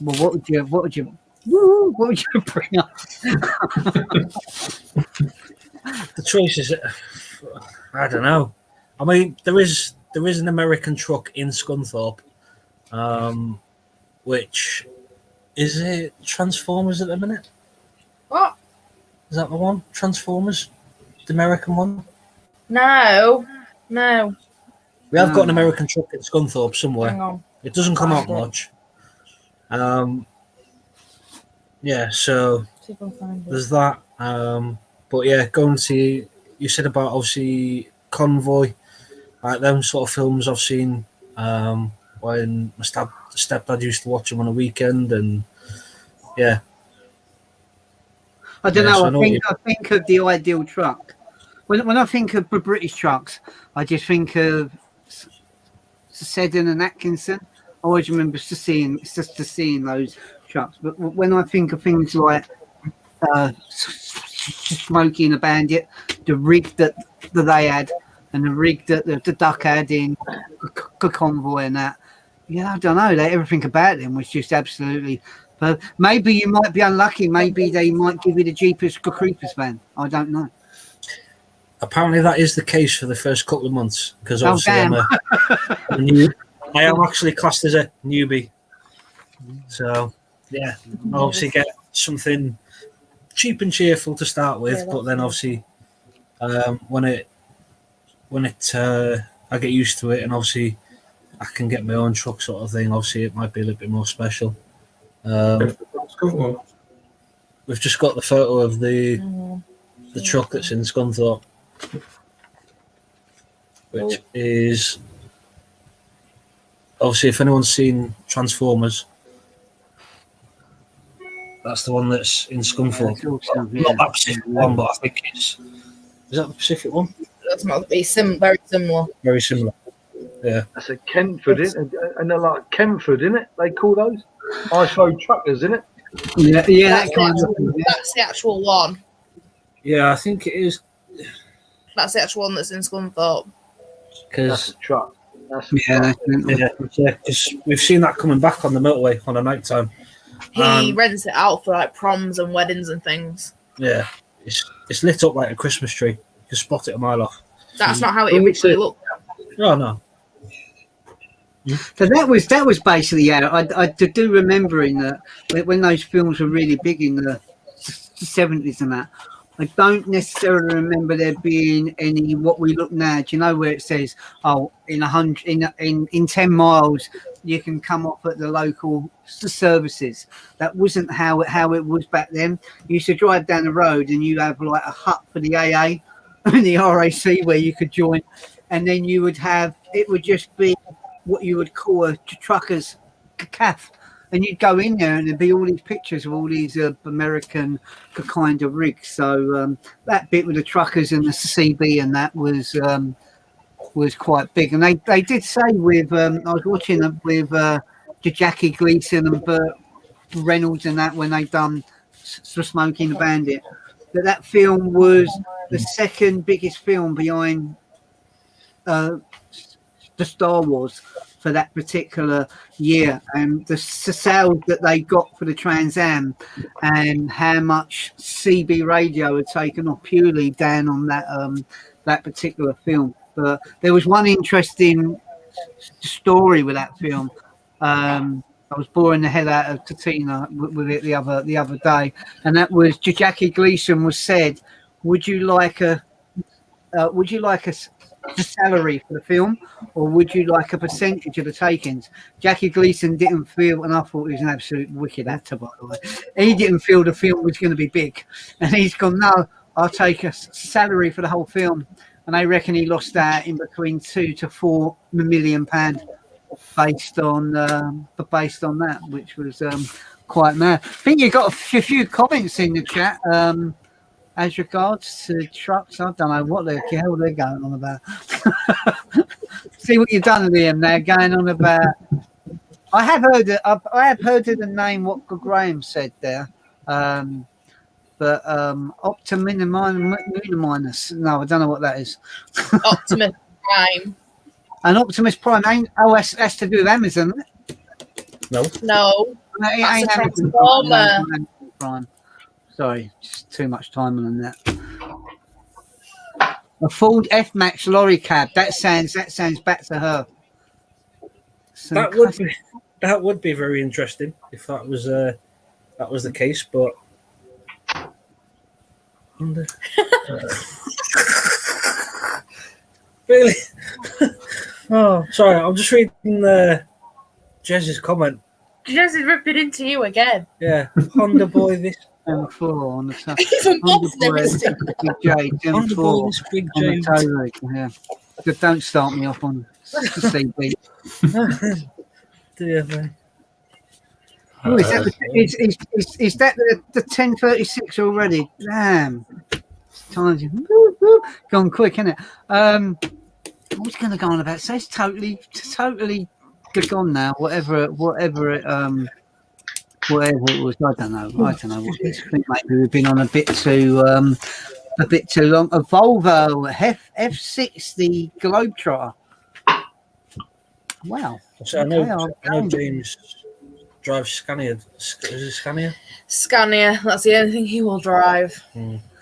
well, what would you bring up? the choice is, I don't know. I mean, there is an American truck in Scunthorpe, which is it Transformers at the minute? What? Is that the one? Transformers? The American one? No. We have got an American truck in Scunthorpe somewhere. Hang on. It doesn't come out much. Yeah, so there's that. But yeah, going to, you said about obviously Convoy, like them sort of films I've seen when my stepdad used to watch them on a weekend, and yeah. I don't know. I think of the ideal truck. When I think of the British trucks, I just think of Seddon and Atkinson. I always remember just seeing those trucks. But when I think of things like Smokey and the Bandit, the rig that they had, and the rig that the Duck had in Convoy and that. Yeah, I don't know. Everything about them was just absolutely. But maybe you might be unlucky. Maybe they might give you the Jeepers Creepers van. I don't know. Apparently, that is the case for the first couple of months because obviously I am actually classed as a newbie. So yeah, I obviously get something cheap and cheerful to start with, but then obviously when I get used to it, and obviously I can get my own truck sort of thing. Obviously, it might be a little bit more special. We've just got the photo of the truck that's in Scunthorpe, which is obviously, if anyone's seen Transformers, that's the one that's in Scunthorpe. Not that Pacific one, but I think is that the Pacific one? That's not very similar. Very similar. Yeah. That's a Kenford, isn't it? And they're like Kenford, isn't it? They call those ice-road truckers, isn't it? Yeah, that's the actual one. Yeah, I think it is. That's the actual one that's in Scunthorpe. That's a truck. Yeah, because we've seen that coming back on the motorway on a night time. He rents it out for like proms and weddings and things. Yeah, it's lit up like a Christmas tree. You can spot it a mile off. That's not how it originally looked. Oh no. So that was basically I do remembering that when those films were really big in the 70s and that. I don't necessarily remember there being any what we look now. Do you know where it says, in 10 miles you can come off at the local services? That wasn't how it was back then. You used to drive down the road and you have like a hut for the AA and the RAC where you could join, and then you would have it would just be what you would call a trucker's cafe. And you'd go in there and there'd be all these pictures of all these American kind of rigs. So that bit with the truckers and the CB and that was quite big. And they did say with, I was watching them with Jackie Gleason and Burt Reynolds and that when they done Smokey and the Bandit, that film was the second biggest film behind the Star Wars for that particular year, and the sales that they got for the Trans Am and how much CB radio had taken off purely down on that particular film. But there was one interesting story with that film. I was boring the hell out of Tatina with it the other day, and that was Jackie Gleason was said, would you like a salary for the film, or would you like a percentage of the takings? Jackie Gleason didn't feel, and I thought he was an absolute wicked actor, by the way. He didn't feel the film was going to be big, and he's gone, no, I'll take a salary for the whole film. And I reckon he lost that in between £2 to £4 million based on that, which was quite mad. I think you got a few comments in the chat. As regards to trucks, I don't know what the hell they're going on about. See what you've done to them. They're going on about. I have heard of the name what Graham said there, but Optimus. No, I don't know what that is. Optimus Prime. An Optimus Prime ain't. Oh, that's to do with Amazon. No. It ain't Amazon Prime. Sorry, just too much time on that. A Ford F-Max lorry cab. That sounds back to her. So that would be very interesting if that was the case. But really, oh, sorry. I'm just reading Jez's comment. Jez is ripping into you again. Yeah, Honda boy. This. M4 on the top. Even Bob's never seen Big J, M4 Big on J. the toe rig. Yeah. But don't start me off on CB. Dear me. Oh, is that the 10:36 already? Damn. Time's gone quick, isn't it? I was going to go on about. So it's totally gone now. Whatever it whatever it was. I don't know what it is. I think maybe we've been on a bit too long. A Volvo F60 Globetrotter. Wow. So I know James drives Scania. Is it Scania? Scania. That's the only thing he will drive.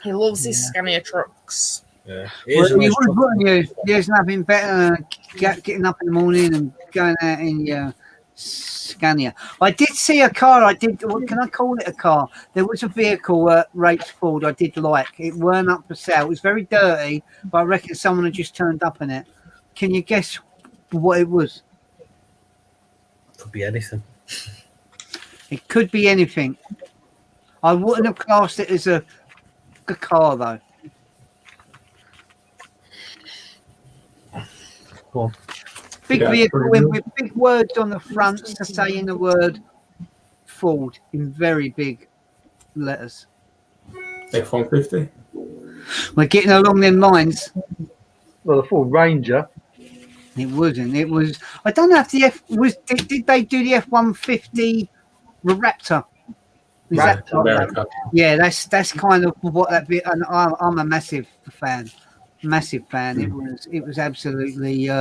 He loves his Scania trucks. Yeah. There's nothing better than getting up in the morning and going out in your Scania. I did see a car. What can I call it? A car. There was a vehicle at Rates Ford I did like. It weren't up for sale. It was very dirty, but I reckon someone had just turned up in it. Can you guess what it was? Could be anything. It could be anything. I wouldn't have classed it as a car though. Go on. Big vehicle with big words on the front to say in the word Ford in very big letters. F-150. We're getting along them lines. Well, the Ford Ranger. It wasn't. It was. I don't know if the F was. Did they do the F-150 Raptor? Is that America. Yeah, that's kind of what that bit. And I'm a massive fan. It was absolutely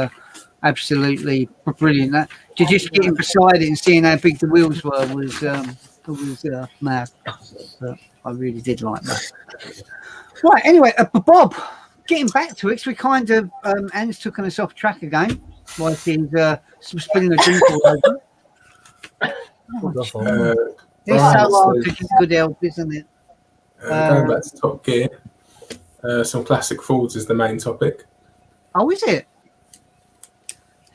brilliant. That to just getting beside it and seeing how big the wheels were was mad. But I really did like that. Right. Anyway, Bob. Getting back to it, so we kind of Anne's taken us off track again. Like he's spilling the drink all over. This is good help, isn't it? Going back to Top Gear, some classic Fords is the main topic. Oh, is it?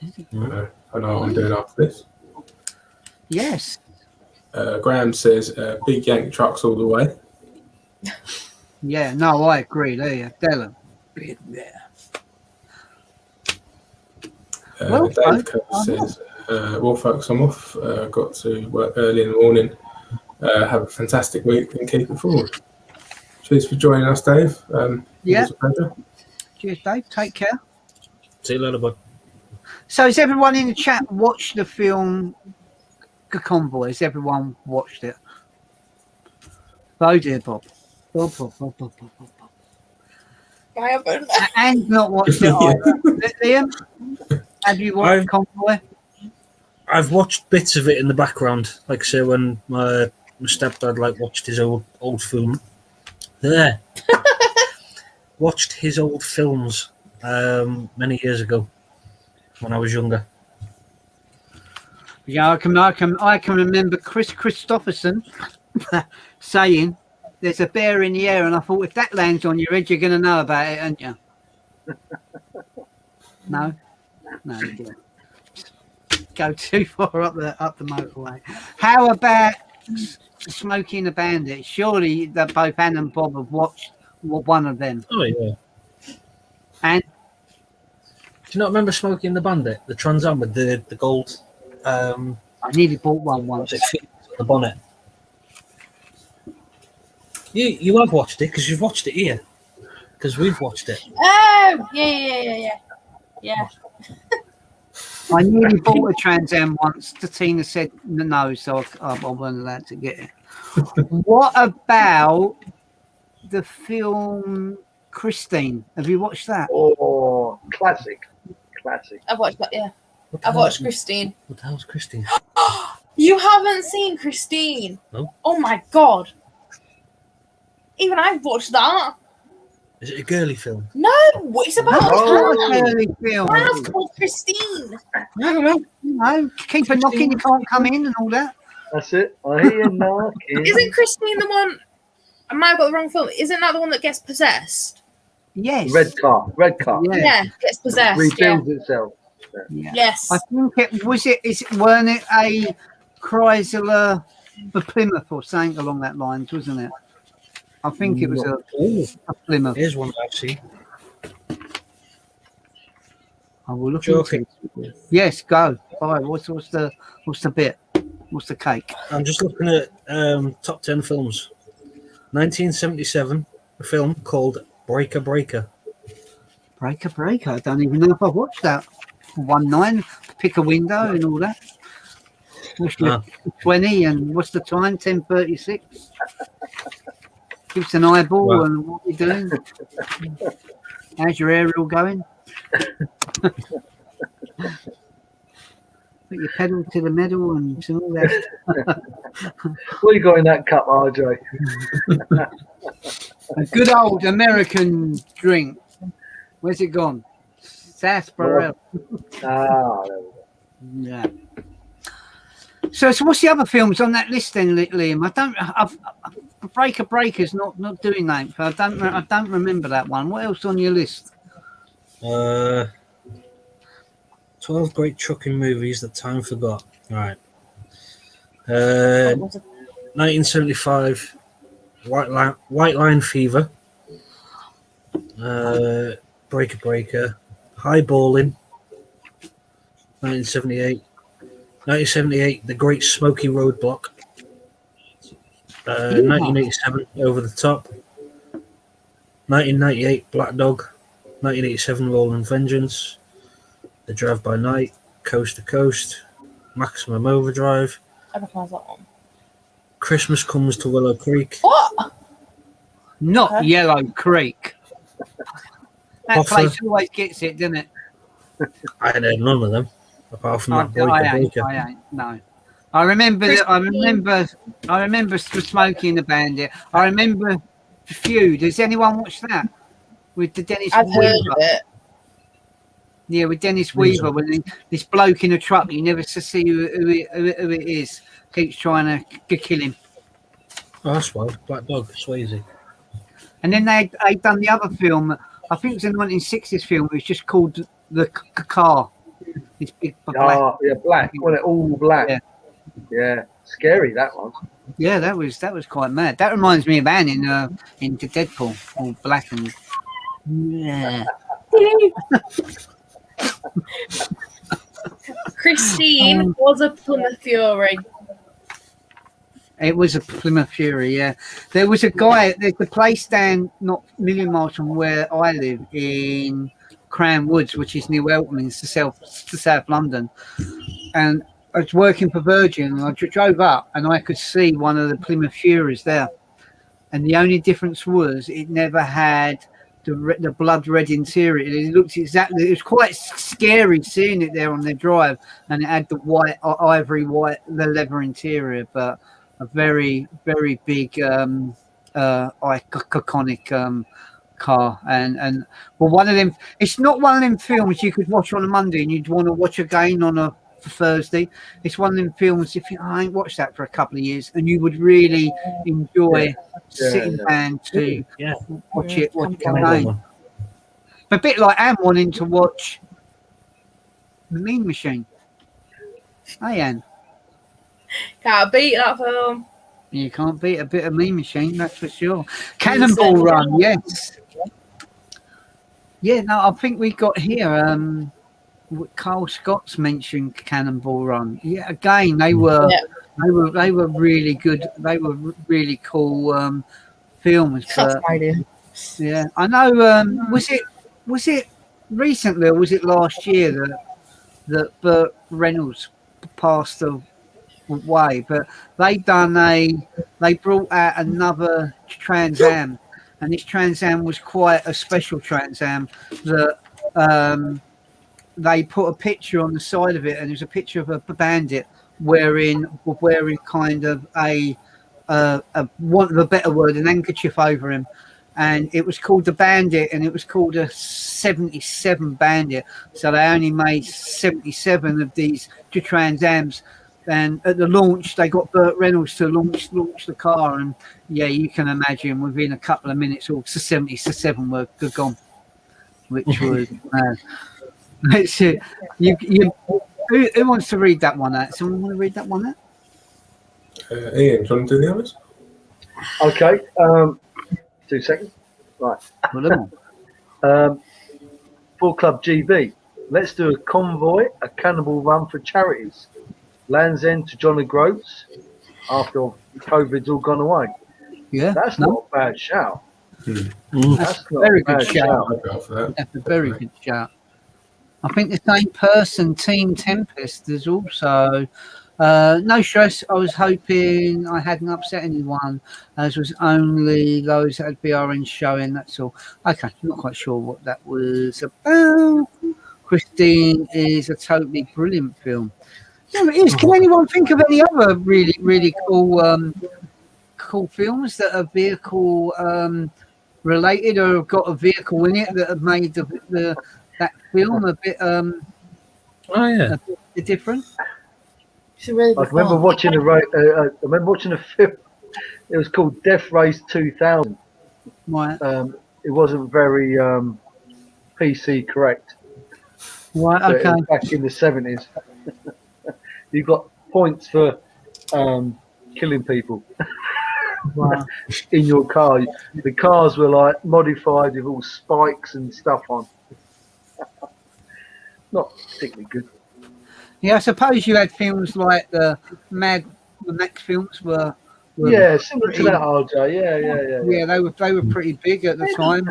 I know what I'm doing after this. Yes. Graham says big Yank trucks all the way. Yeah, no, I agree. There you go. Dylan. Dave Curtis says, well, folks, I'm off. Got to work early in the morning. Have a fantastic week and keep it forward. Cheers for joining us, Dave. It was a pleasure. Cheers, Dave. Take care. See you later, bud. So, has everyone in the chat watched the film Convoy? Has everyone watched it? Oh, dear, Bob. Bob. I haven't. And not watched it either. Liam, have you watched Convoy? I've watched bits of it in the background, like I say, when my stepdad watched his old film. There, watched his old films many years ago when I was younger. Yeah, I can remember Chris Christopherson saying, "There's a bear in the air," and I thought, if that lands on your head, you're going to know about it, aren't you? No, you didn't. Go too far up the motorway. How about Smokey and the Bandit? Surely that both Anne and Bob have watched one of them. Oh yeah. And do you not remember Smokey and the Bandit, the Trans Am with the gold? I nearly bought one once. It fits the bonnet. You have watched it because you've watched it here. Because we've watched it. Oh yeah. I nearly bought a Trans Am once. Tina said no, so I wasn't allowed to get it. What about the film Christine? Have you watched that? Oh, classic. I've watched that. Yeah, I've watched Christine. What the hell's Christine? You haven't seen Christine? No. Oh my god! Even I've watched that. Is it a girly film? No, it's about a girly film. It's called Christine. No, keep a knocking, you can't come in and all that. That's it. I hear you knocking. Isn't Christine the one? I might have got the wrong film. Isn't that the one that gets possessed? Yes. Red car. Yeah, gets possessed. Rebuilds itself. Yeah. Yes. I think weren't it a Chrysler for Plymouth or something along that lines, wasn't it? I think it was a Plymouth. Here's one I've seen. I will look into it. Yes, go. All right, what's the bit? What's the cake? I'm just looking at top 10 films. 1977, a film called Breaker. Breaker. I don't even know if I've watched that. 1-9, pick a window and all that. What's your 20 and what's the time? 10:36. Give us an eyeball Right. and what you doing? How's your aerial going? Put your pedal to the metal and all that. What you got in that cup, RJ? A good old American drink. Where's it gone? Sarsaparilla. Ah, there we go. Yeah. So what's the other films on that list then, Liam? I've Breaker's not doing that. I don't remember that one. What else on your list? 12 great trucking movies that time forgot. Right. 1975, White Line Fever. Breaker. Highballing. 1978, The Great Smoky Roadblock. 1987, Over the Top. 1998, Black Dog. 1987, Rolling Vengeance. The Drive by Night. Coast to Coast. Maximum Overdrive. I recognise that one. Christmas Comes to Willow Creek. What? Not Yellow Creek. That Offer. place always gets it, doesn't it? I had none of them, apart from that I Breaker. ain't. No. I remember Smokey and the Bandit. I remember Feud. Has anyone watched that? With the Dennis I've Weaver. heard of it. Yeah, with Dennis Weaver, when this bloke in a truck, you never see who it is, keeps trying to kill him. Oh, that's wild. Black Dog, Swayze. And then they'd done the other film, I think it was a 1960s film, it was just called The Car. It's big black. Oh, yeah, black. Wasn't it all black? Yeah. Scary, that one. Yeah, that was quite mad. That reminds me of Anne into Deadpool, all black and yeah. Christine was a Plymouth Fury. It was a Plymouth Fury, yeah. There was a guy, there's a place down not a million miles from where I live in Crown Woods, which is near Weltmans to South London. And I was working for Virgin and I drove up and I could see one of the Plymouth Furies there. And the only difference was it never had the blood red interior. It looked exactly, it was quite scary seeing it there on their drive, and it had the white, ivory white, the leather interior, but a very, very big, iconic car. And well, one of them, it's not one of them films you could watch on a Monday and you'd want to watch again on a Thursday. It's one of them films, if I ain't watched that for a couple of years, and you would really enjoy sitting down to watch it again. A bit like Anne wanting to watch The Mean Machine. Hey, Anne. Can't beat that film. You can't beat a bit of Mean Machine, that's for sure. Cannonball Run, yes. Yeah, no, I think we got here. Carl Scott's mentioned Cannonball Run. Yeah, again, they were really good. They were really cool films. That's my idea. Yeah, I know. Was it recently or was it last year that Burt Reynolds passed away? But they brought out another Trans Am, and this Trans Am was quite a special Trans Am that. They put a picture on the side of it, and there's a picture of a bandit wearing kind of a want of a better word, an handkerchief over him, and it was called the Bandit, and it was called a 77 Bandit. So they only made 77 of these Trans Ams, and at the launch they got Burt Reynolds to launch the car, and yeah, you can imagine within a couple of minutes all 77 were gone, which was. Let's who wants to read that one out? Someone want to read that one out? Ian, do you want to do the others? Okay. 2 seconds. Right. For Club GB, let's do a convoy, a cannibal run for charities. Land's End to John O'Groats after COVID's all gone away. Yeah. That's not a bad shout. That's a very good shout. That's a very good shout. I think the same person, Team Tempest, there's also No stress. I was hoping I hadn't upset anyone, as was only those that had BRN showing. That's all. Okay, not quite sure what that was about. Christine is a totally brilliant film. Yeah, it is. Can anyone think of any other really, really cool films that are vehicle related or have got a vehicle in it that have made that film a bit Oh yeah, a bit different? Really I remember watching a film. It was called Death Race 2000. Right, It wasn't very PC correct. right, But it okay. was back in the 70s. You got points for killing people Wow. in your car. The cars were like modified with all spikes and stuff on. Not particularly good. Yeah, I suppose you had films like the Max films were Yeah, similar to pretty- that, RJ. Yeah. yeah, they were pretty big at the time.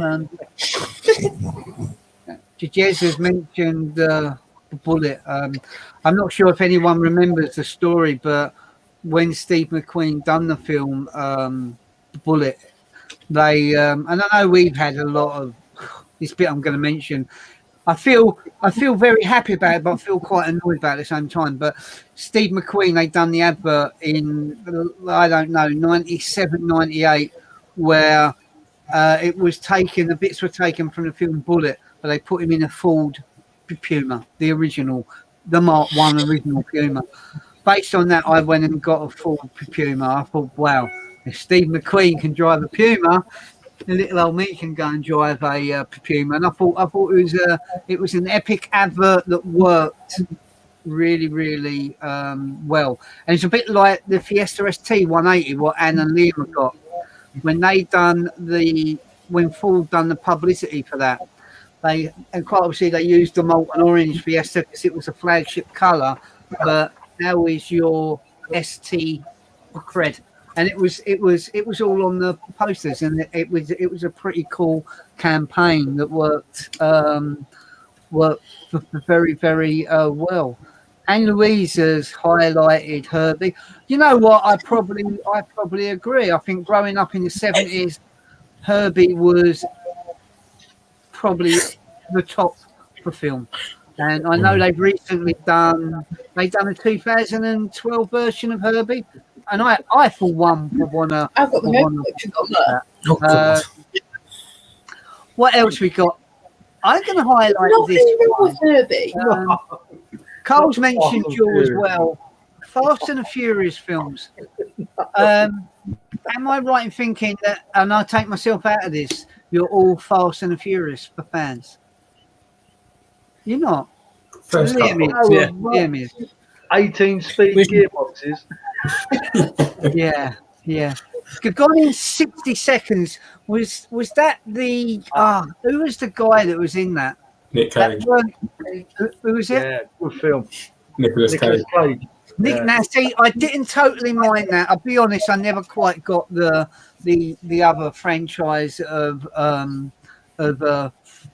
Jez has mentioned the Bullet. I'm not sure if anyone remembers the story, but when Steve McQueen done the film The Bullet, they and I know we've had a lot of this bit I'm going to mention. I feel very happy about it, but I feel quite annoyed about it at the same time. But Steve McQueen, they done the advert in, I don't know, 97, 98, where it was taken, the bits were taken from the film Bullet, but they put him in a Ford Puma, the original, the Mark 1 original Puma. Based on that, I went and got a Ford Puma. I thought, wow, if Steve McQueen can drive a Puma, the little old me can go and drive a Puma. And I thought it was an epic advert that worked really, really well. And it's a bit like the Fiesta ST 180, what Anne and Liam got when when Ford done the publicity for that. And quite obviously they used the molten orange Fiesta because it was a flagship colour, but now is your ST cred. And it was all on the posters, and it was a pretty cool campaign that worked very, very well. And Louise has highlighted Herbie. You know what? I probably agree. I think growing up in the 70s, Herbie was probably the top for film. And I know they've recently done a 2012 version of Herbie. And I for one would want to. I've got the notebook. You've got that. Oh, God. What else we got? I'm going to highlight Nothing this wrong with Herbie. Carl's mentioned you as well. Fast and the Furious films. Am I right in thinking that, and I'll take myself out of this, you're all Fast and the Furious for fans? You're not? First Liam couple. is. Yeah. Liam is. 18-speed gearboxes. Yeah. Gone in 60 seconds. Was that the who was the guy that was in that? Nick Cage. Who was it? Yeah, good film. Nicholas Cage. Cage. Nick, Yeah. now see, I didn't totally mind that. I'll be honest, I never quite got the other franchise of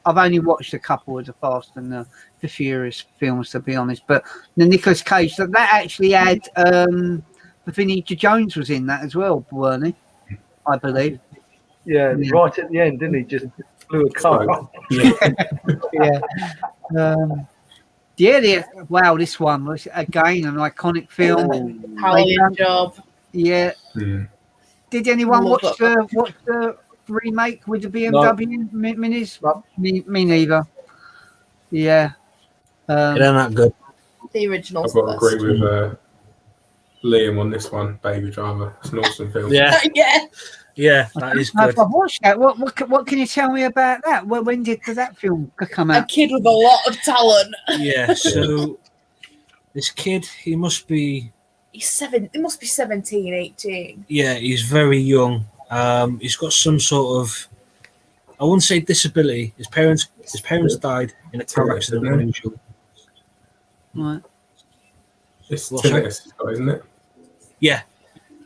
I've only watched a couple of the Fast and the Furious films, to be honest. But the Nicolas Cage, that actually had Vinnie Jones was in that as well, weren't he? I believe. Yeah, right at the end, didn't he? Just blew a car up. Yeah. Wow, this one was again an iconic film. Howling job. Yeah. Mm. Did anyone Love watch the remake with the BMW minis? No. Me neither. Yeah. They're not good. The original's I've got to the best. agree with Liam on this one, Baby Driver. It's an awesome film. Yeah, Yeah. yeah, that is I've good. watched that. What can you tell me about that? When did that film come A out? kid with a lot of talent. Yeah, so this kid, he must be, He's 7. It must be 17, 18. yeah, he's very young. He's got some sort of, I wouldn't say disability. His parents died in a car accident when he was young. Right. It's What's tinnitus, isn't it? Yeah,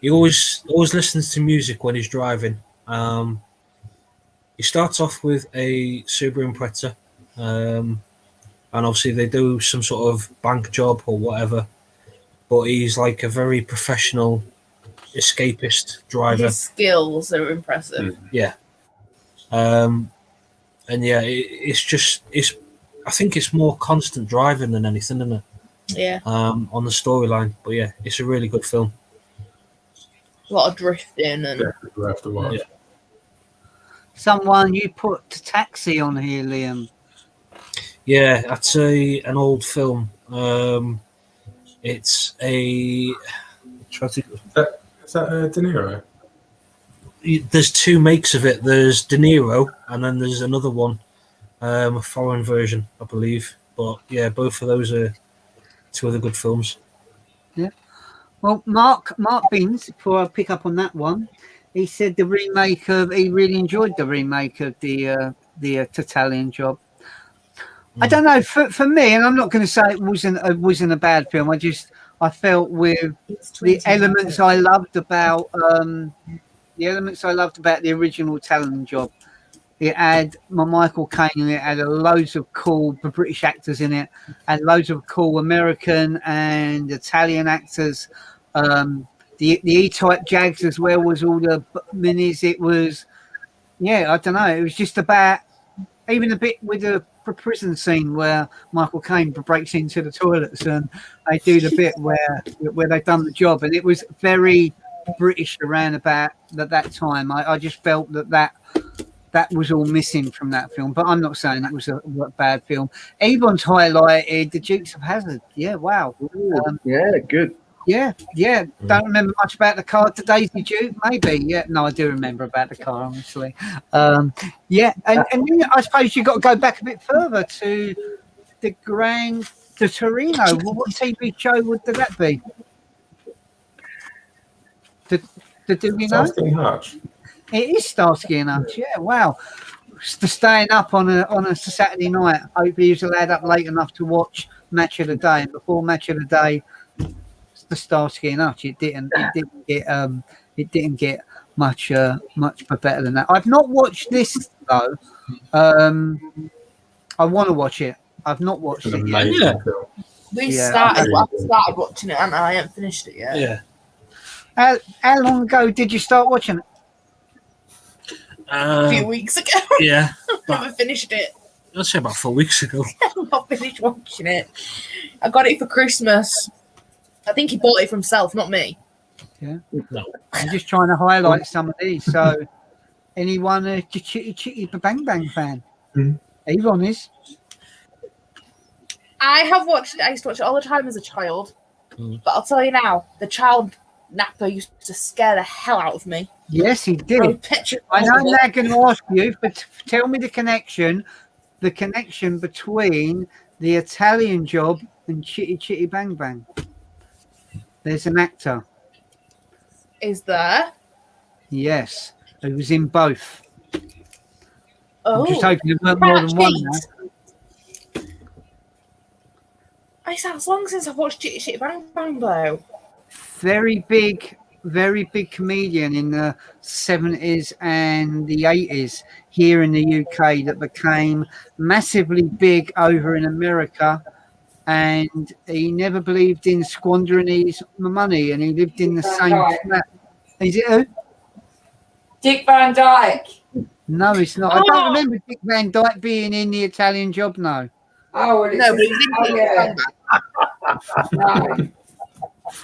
he always listens to music when he's driving. He starts off with a Subaru Impreza, and obviously they do some sort of bank job or whatever. but he's like a very professional escapist driver. His skills are impressive. Yeah. And yeah, it's I think it's more constant driving than anything, isn't it? Yeah. On the storyline. But yeah, it's a really good film. A lot of drifting and Definitely worth the watch. Yeah. Someone you put Taxi on here, Liam. Yeah, I'd say an old film. It's a. Try to, Is that De Niro? there's two makes of it. There's De Niro, and then there's another one, a foreign version, I believe. But yeah, both of those are two other good films. Well, Mark Beans, before I pick up on that one, he said he really enjoyed the remake of the Italian Job. I don't know, for me, and I'm not going to say it wasn't a bad film. I felt with the elements I loved about the original Italian Job. It had Michael Caine in it, had loads of cool British actors in it, and loads of cool American and Italian actors. The E-Type Jags as well was all the minis. It was, I don't know. It was just about, even a bit with the prison scene where Michael Caine breaks into the toilets and they do the bit where they've done the job, and it was very British around about that time. I just felt that was all missing from that film, but I'm not saying it was a bad film. Avon's highlighted the Dukes of Hazzard. Yeah, wow. Yeah, good. Yeah. Don't remember much about the car today, did you? Maybe. Yeah. No, I do remember about the car, honestly. Yeah, and then I suppose you've got to go back a bit further to the Torino. Well, what TV show would that be? Do we know? Starsky and Hutch. It is Starsky and Hutch. Yeah, wow. Staying up on a Saturday night. Hopefully, he was allowed up late enough to watch Match of the Day. And before Match of the Day, the Starsky and Hutch. It didn't get much better than that. I've not watched this though. I want to watch it. I've not watched it yet. Yeah. I started watching it and I haven't finished it yet. Yeah. How long ago did you start watching it? A few weeks ago. Yeah. I haven't finished it. I'd say about 4 weeks ago. I've not finished watching it. I got it for Christmas. I think he bought it for himself, not me. Yeah. No. I'm just trying to highlight some of these. So, anyone a Chitty Bang Bang fan? Avon is. I used to watch it all the time as a child. But I'll tell you now, the child Napper used to scare the hell out of me. Yes, he did. I know they're going to ask you, but tell me the connection between the Italian Job and Chitty Bang Bang. There's an actor. Is there? Yes, he was in both. Oh, I'm just hoping there weren't more than one now. It's that long since I've watched Chitty Bang Bang though. Very big comedian in the 70s and the 80s here in the UK that became massively big over in America, and he never believed in squandering his money, and he lived in the same flat. Is it who? Dick Van Dyke. No, it's not. I don't remember Dick Van Dyke being in the Italian Job, no. Oh, well, No, but he's in yeah. No.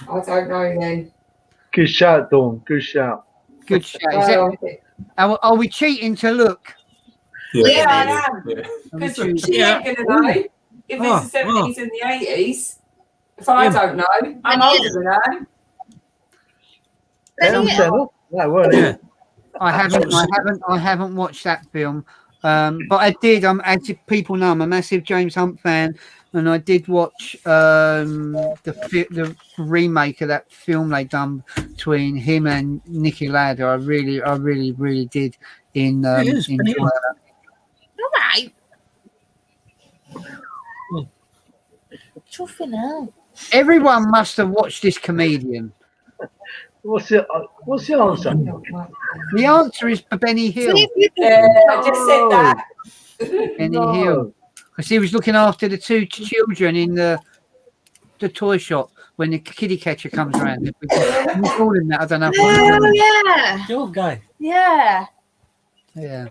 I don't know then. Good shout, Dawn. Good shout. Good shout. Are we cheating to look? Yeah, I am. Yeah. Because she ain't going to know if it's the 70s and the 80s. If I don't know, I'm older than her. No, weren't it? I haven't watched that film, but I did. As people know, I'm a massive James Hunt fan, and I did watch the remake of that film they done between him and Nicky Lauda. I really did enjoy that. All right. Chuffing out. Everyone must have watched this comedian. What's the answer? The answer is Benny Hill. I just said that. Benny Hill. Because he was looking after the two children in the toy shop when the kiddie catcher comes around. We call him that. I don't know. Oh yeah, The old guy. yeah. Yeah.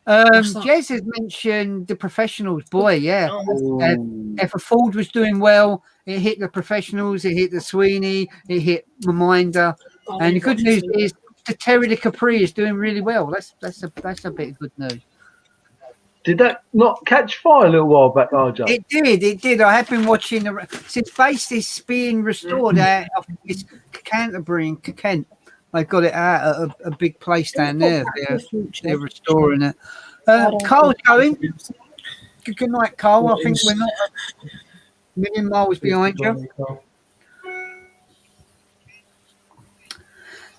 What's that? Jez has mentioned the professionals. Boy, yeah. Ooh. If a Ford was doing well, it hit the professionals, it hit the Sweeney, it hit Reminder. And the good news is the Terry the Capri is doing really well. That's a bit of good news. Did that not catch fire a little while back, RJ? It did. I have been watching since base is being restored out of it's Canterbury and Kent. They got it out at a big place down there. They're restoring it. Carl's going. Good night, Carl. I think we're not a million miles behind you.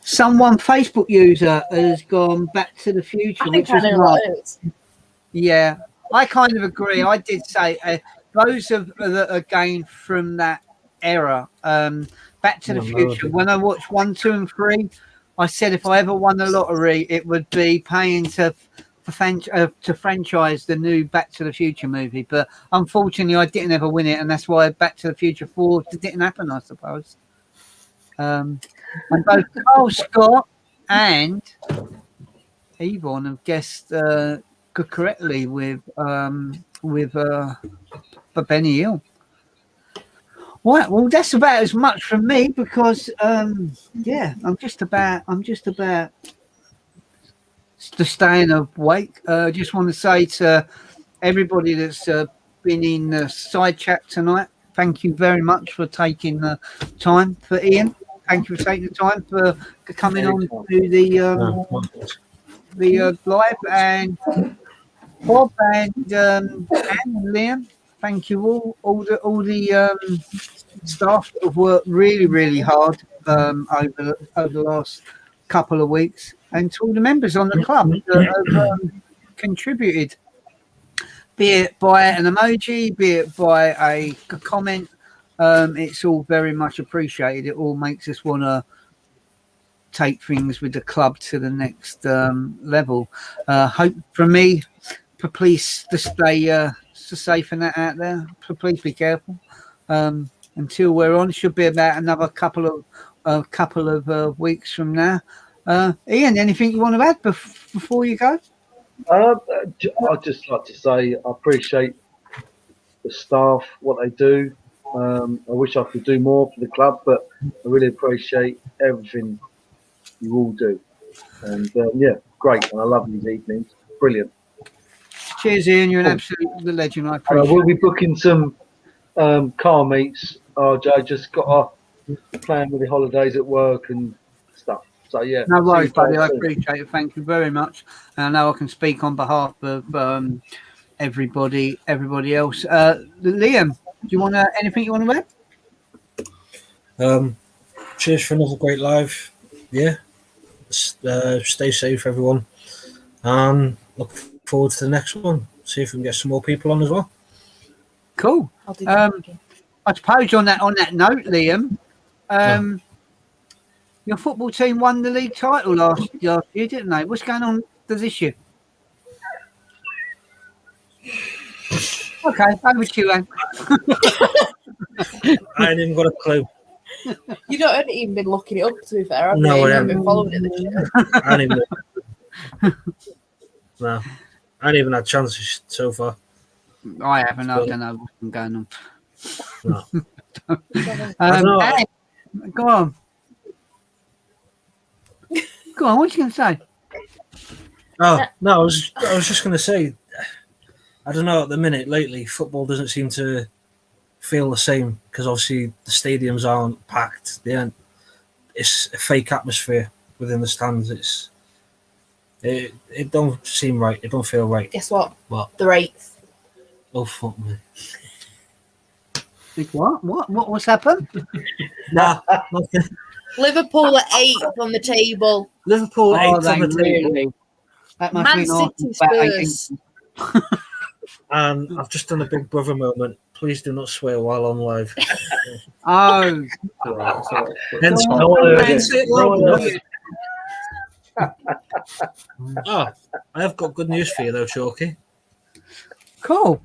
Someone Facebook user has gone Back to the Future, I which think I is know what right. it is. Yeah, I kind of agree. I did say those that are gained from that era. Back to the Future. When I watched 1, 2, and 3, I said if I ever won the lottery, it would be paying to franchise the new Back to the Future movie. But unfortunately, I didn't ever win it, and that's why Back to the Future 4 didn't happen, I suppose. And both Carl Scott and Yvonne have guessed correctly with Benny Hill. Right, well, that's about as much from me because I'm just about to staying awake. Just want to say to everybody that's been in the side chat tonight, thank you very much for taking the time. For Ian, thank you for taking the time for coming on to the live, and Bob and Liam. Thank you all the staff that have worked really hard over the last couple of weeks, and to all the members on the club that have contributed, be it by an emoji, be it by a comment. It's all very much appreciated. It all makes us want to take things with the club to the next level. Hope from me, please to stay safe and that out there. Please be careful. Until we're on, should be about another couple of weeks from now. Ian, anything you want to add before you go? I'd just like to say I appreciate the staff, what they do. I wish I could do more for the club, but I really appreciate everything you all do. And great. And I love these evenings. Brilliant. Cheers, Ian. You're an absolute legend. I appreciate it. We'll be booking some car meets. RJ just got a plan with the holidays at work and stuff. So yeah. No worries, buddy. I appreciate it. Thank you very much. And I know I can speak on behalf of everybody else. Liam, do you want anything you want to add? Cheers for another great live. Yeah. Stay safe, everyone. Look forward to the next one. See if we can get some more people on as well. Cool. I suppose on that note, Liam, your football team won the league title last year, didn't they? What's going on this year? Okay, over to you, Anne. I ain't even got a clue. You don't even been looking it up, to be fair. No, I haven't been following it this year. I ain't even. No, I ain't even had chances so far. I haven't. I don't know what's been going on. No. Anne, go on. Go on. What you going to say? Oh no, I was just going to say. I don't know. At the minute, lately, football doesn't seem to feel the same because obviously the stadiums aren't packed. It's a fake atmosphere within the stands. It don't seem right. It don't feel right. Guess what? What? The 8th. Oh fuck me. What? What's happened? Nah, nothing. Liverpool at 8th on the table. Liverpool Oh, 8th on the table. That must Man be City Spurs. And I've just done a Big Brother moment. Please do not swear while on live. Oh, Hence, I have got good news for you though, Chalky. cool.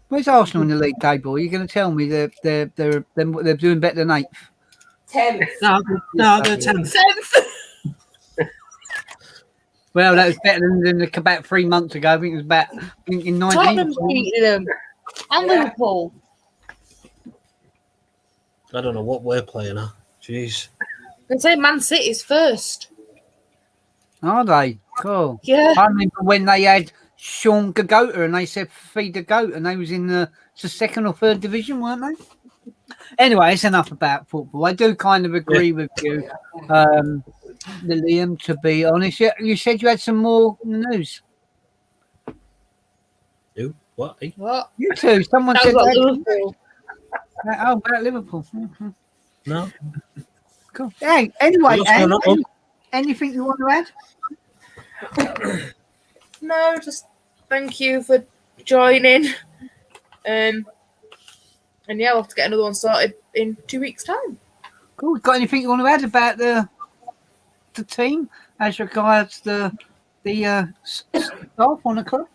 Where's Arsenal in the league table? Are you going to tell me they're doing better than 8th? 10th. No, they're 10th. Well, that was better than about 3 months ago. I think it was about in 19. Tottenham's beating them. And Liverpool. I don't know what we're playing at. Jeez. They say Man City's first. Are they? Cool. Yeah. I remember when they had Sean Gagota and they said feed the goat and they was in the second or third division, weren't they? Anyway, it's enough about football. I do kind of agree with you, Liam, to be honest. You said you had some more news. Who? What? What? You too. Someone That said was that. Liverpool. Oh, about Liverpool. Mhm. No. Cool. Hey, anyway, What's going on? anything you want to add? No, just thank you for joining. And yeah, we'll have to get another one started in 2 weeks' time. Cool. Got anything you want to add about the team as regards the staff on the club?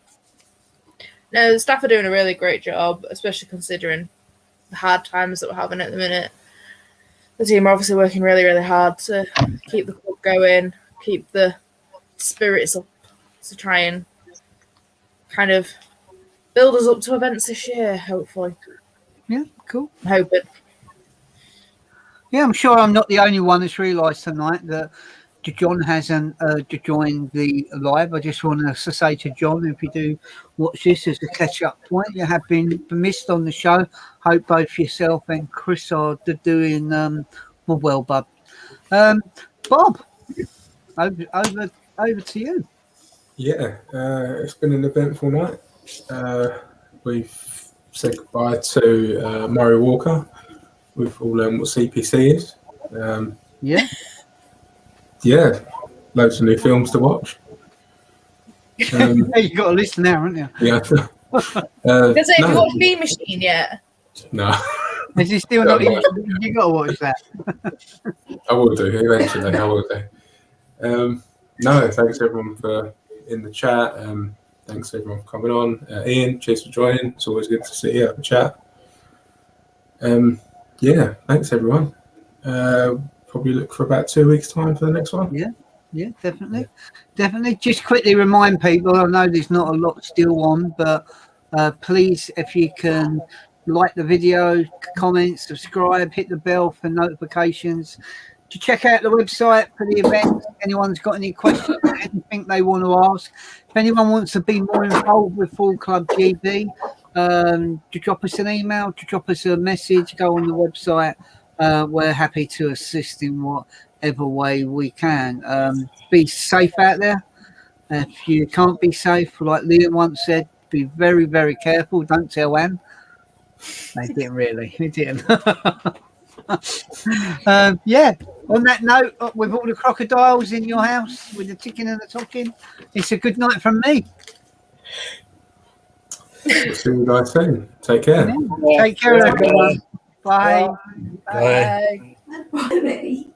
No, the staff are doing a really great job, especially considering the hard times that we're having at the minute. The team are obviously working really, really hard to keep the club going, keep the spirits up, to try and kind of build us up to events this year, hopefully. Yeah, cool. I'm hoping. Yeah, I'm sure I'm not the only one that's realised tonight that John hasn't joined the live. I just want to say to John, if you do watch this as a catch-up point, you have been missed on the show. Hope both yourself and Chris are doing well, bub. Bob, over to you. Yeah, it's been an eventful night. We've said goodbye to Murray Walker. We've all learned what CPC is. Yeah, loads of new films to watch. You've got a list now, haven't you? Yeah. Have you watched B Machine yet? No. Is he still not? You got to watch that. I will do eventually. I will do. No, thanks everyone for in the chat. Thanks everyone for coming on. Ian, cheers for joining. It's always good to see you have a chat. Yeah, thanks everyone. Probably look for about 2 weeks' time for the next one. Yeah, definitely. Just quickly remind people, I know there's not a lot still on, but please, if you can like the video, comment, subscribe, hit the bell for notifications. To check out the website for the event. If anyone's got any questions, anything they want to ask, if anyone wants to be more involved with Full Club GB, to drop us an email, to drop us a message, go on the website. We're happy to assist in whatever way we can. Be safe out there. If you can't be safe, like Liam once said, be very, very careful. Don't tell Anne. They didn't really. He didn't. Yeah. On that note, with all the crocodiles in your house, with the ticking and the talking, it's a good night from me. We'll see you guys soon. Take care. Take care, everyone. Bye. Bye. Bye.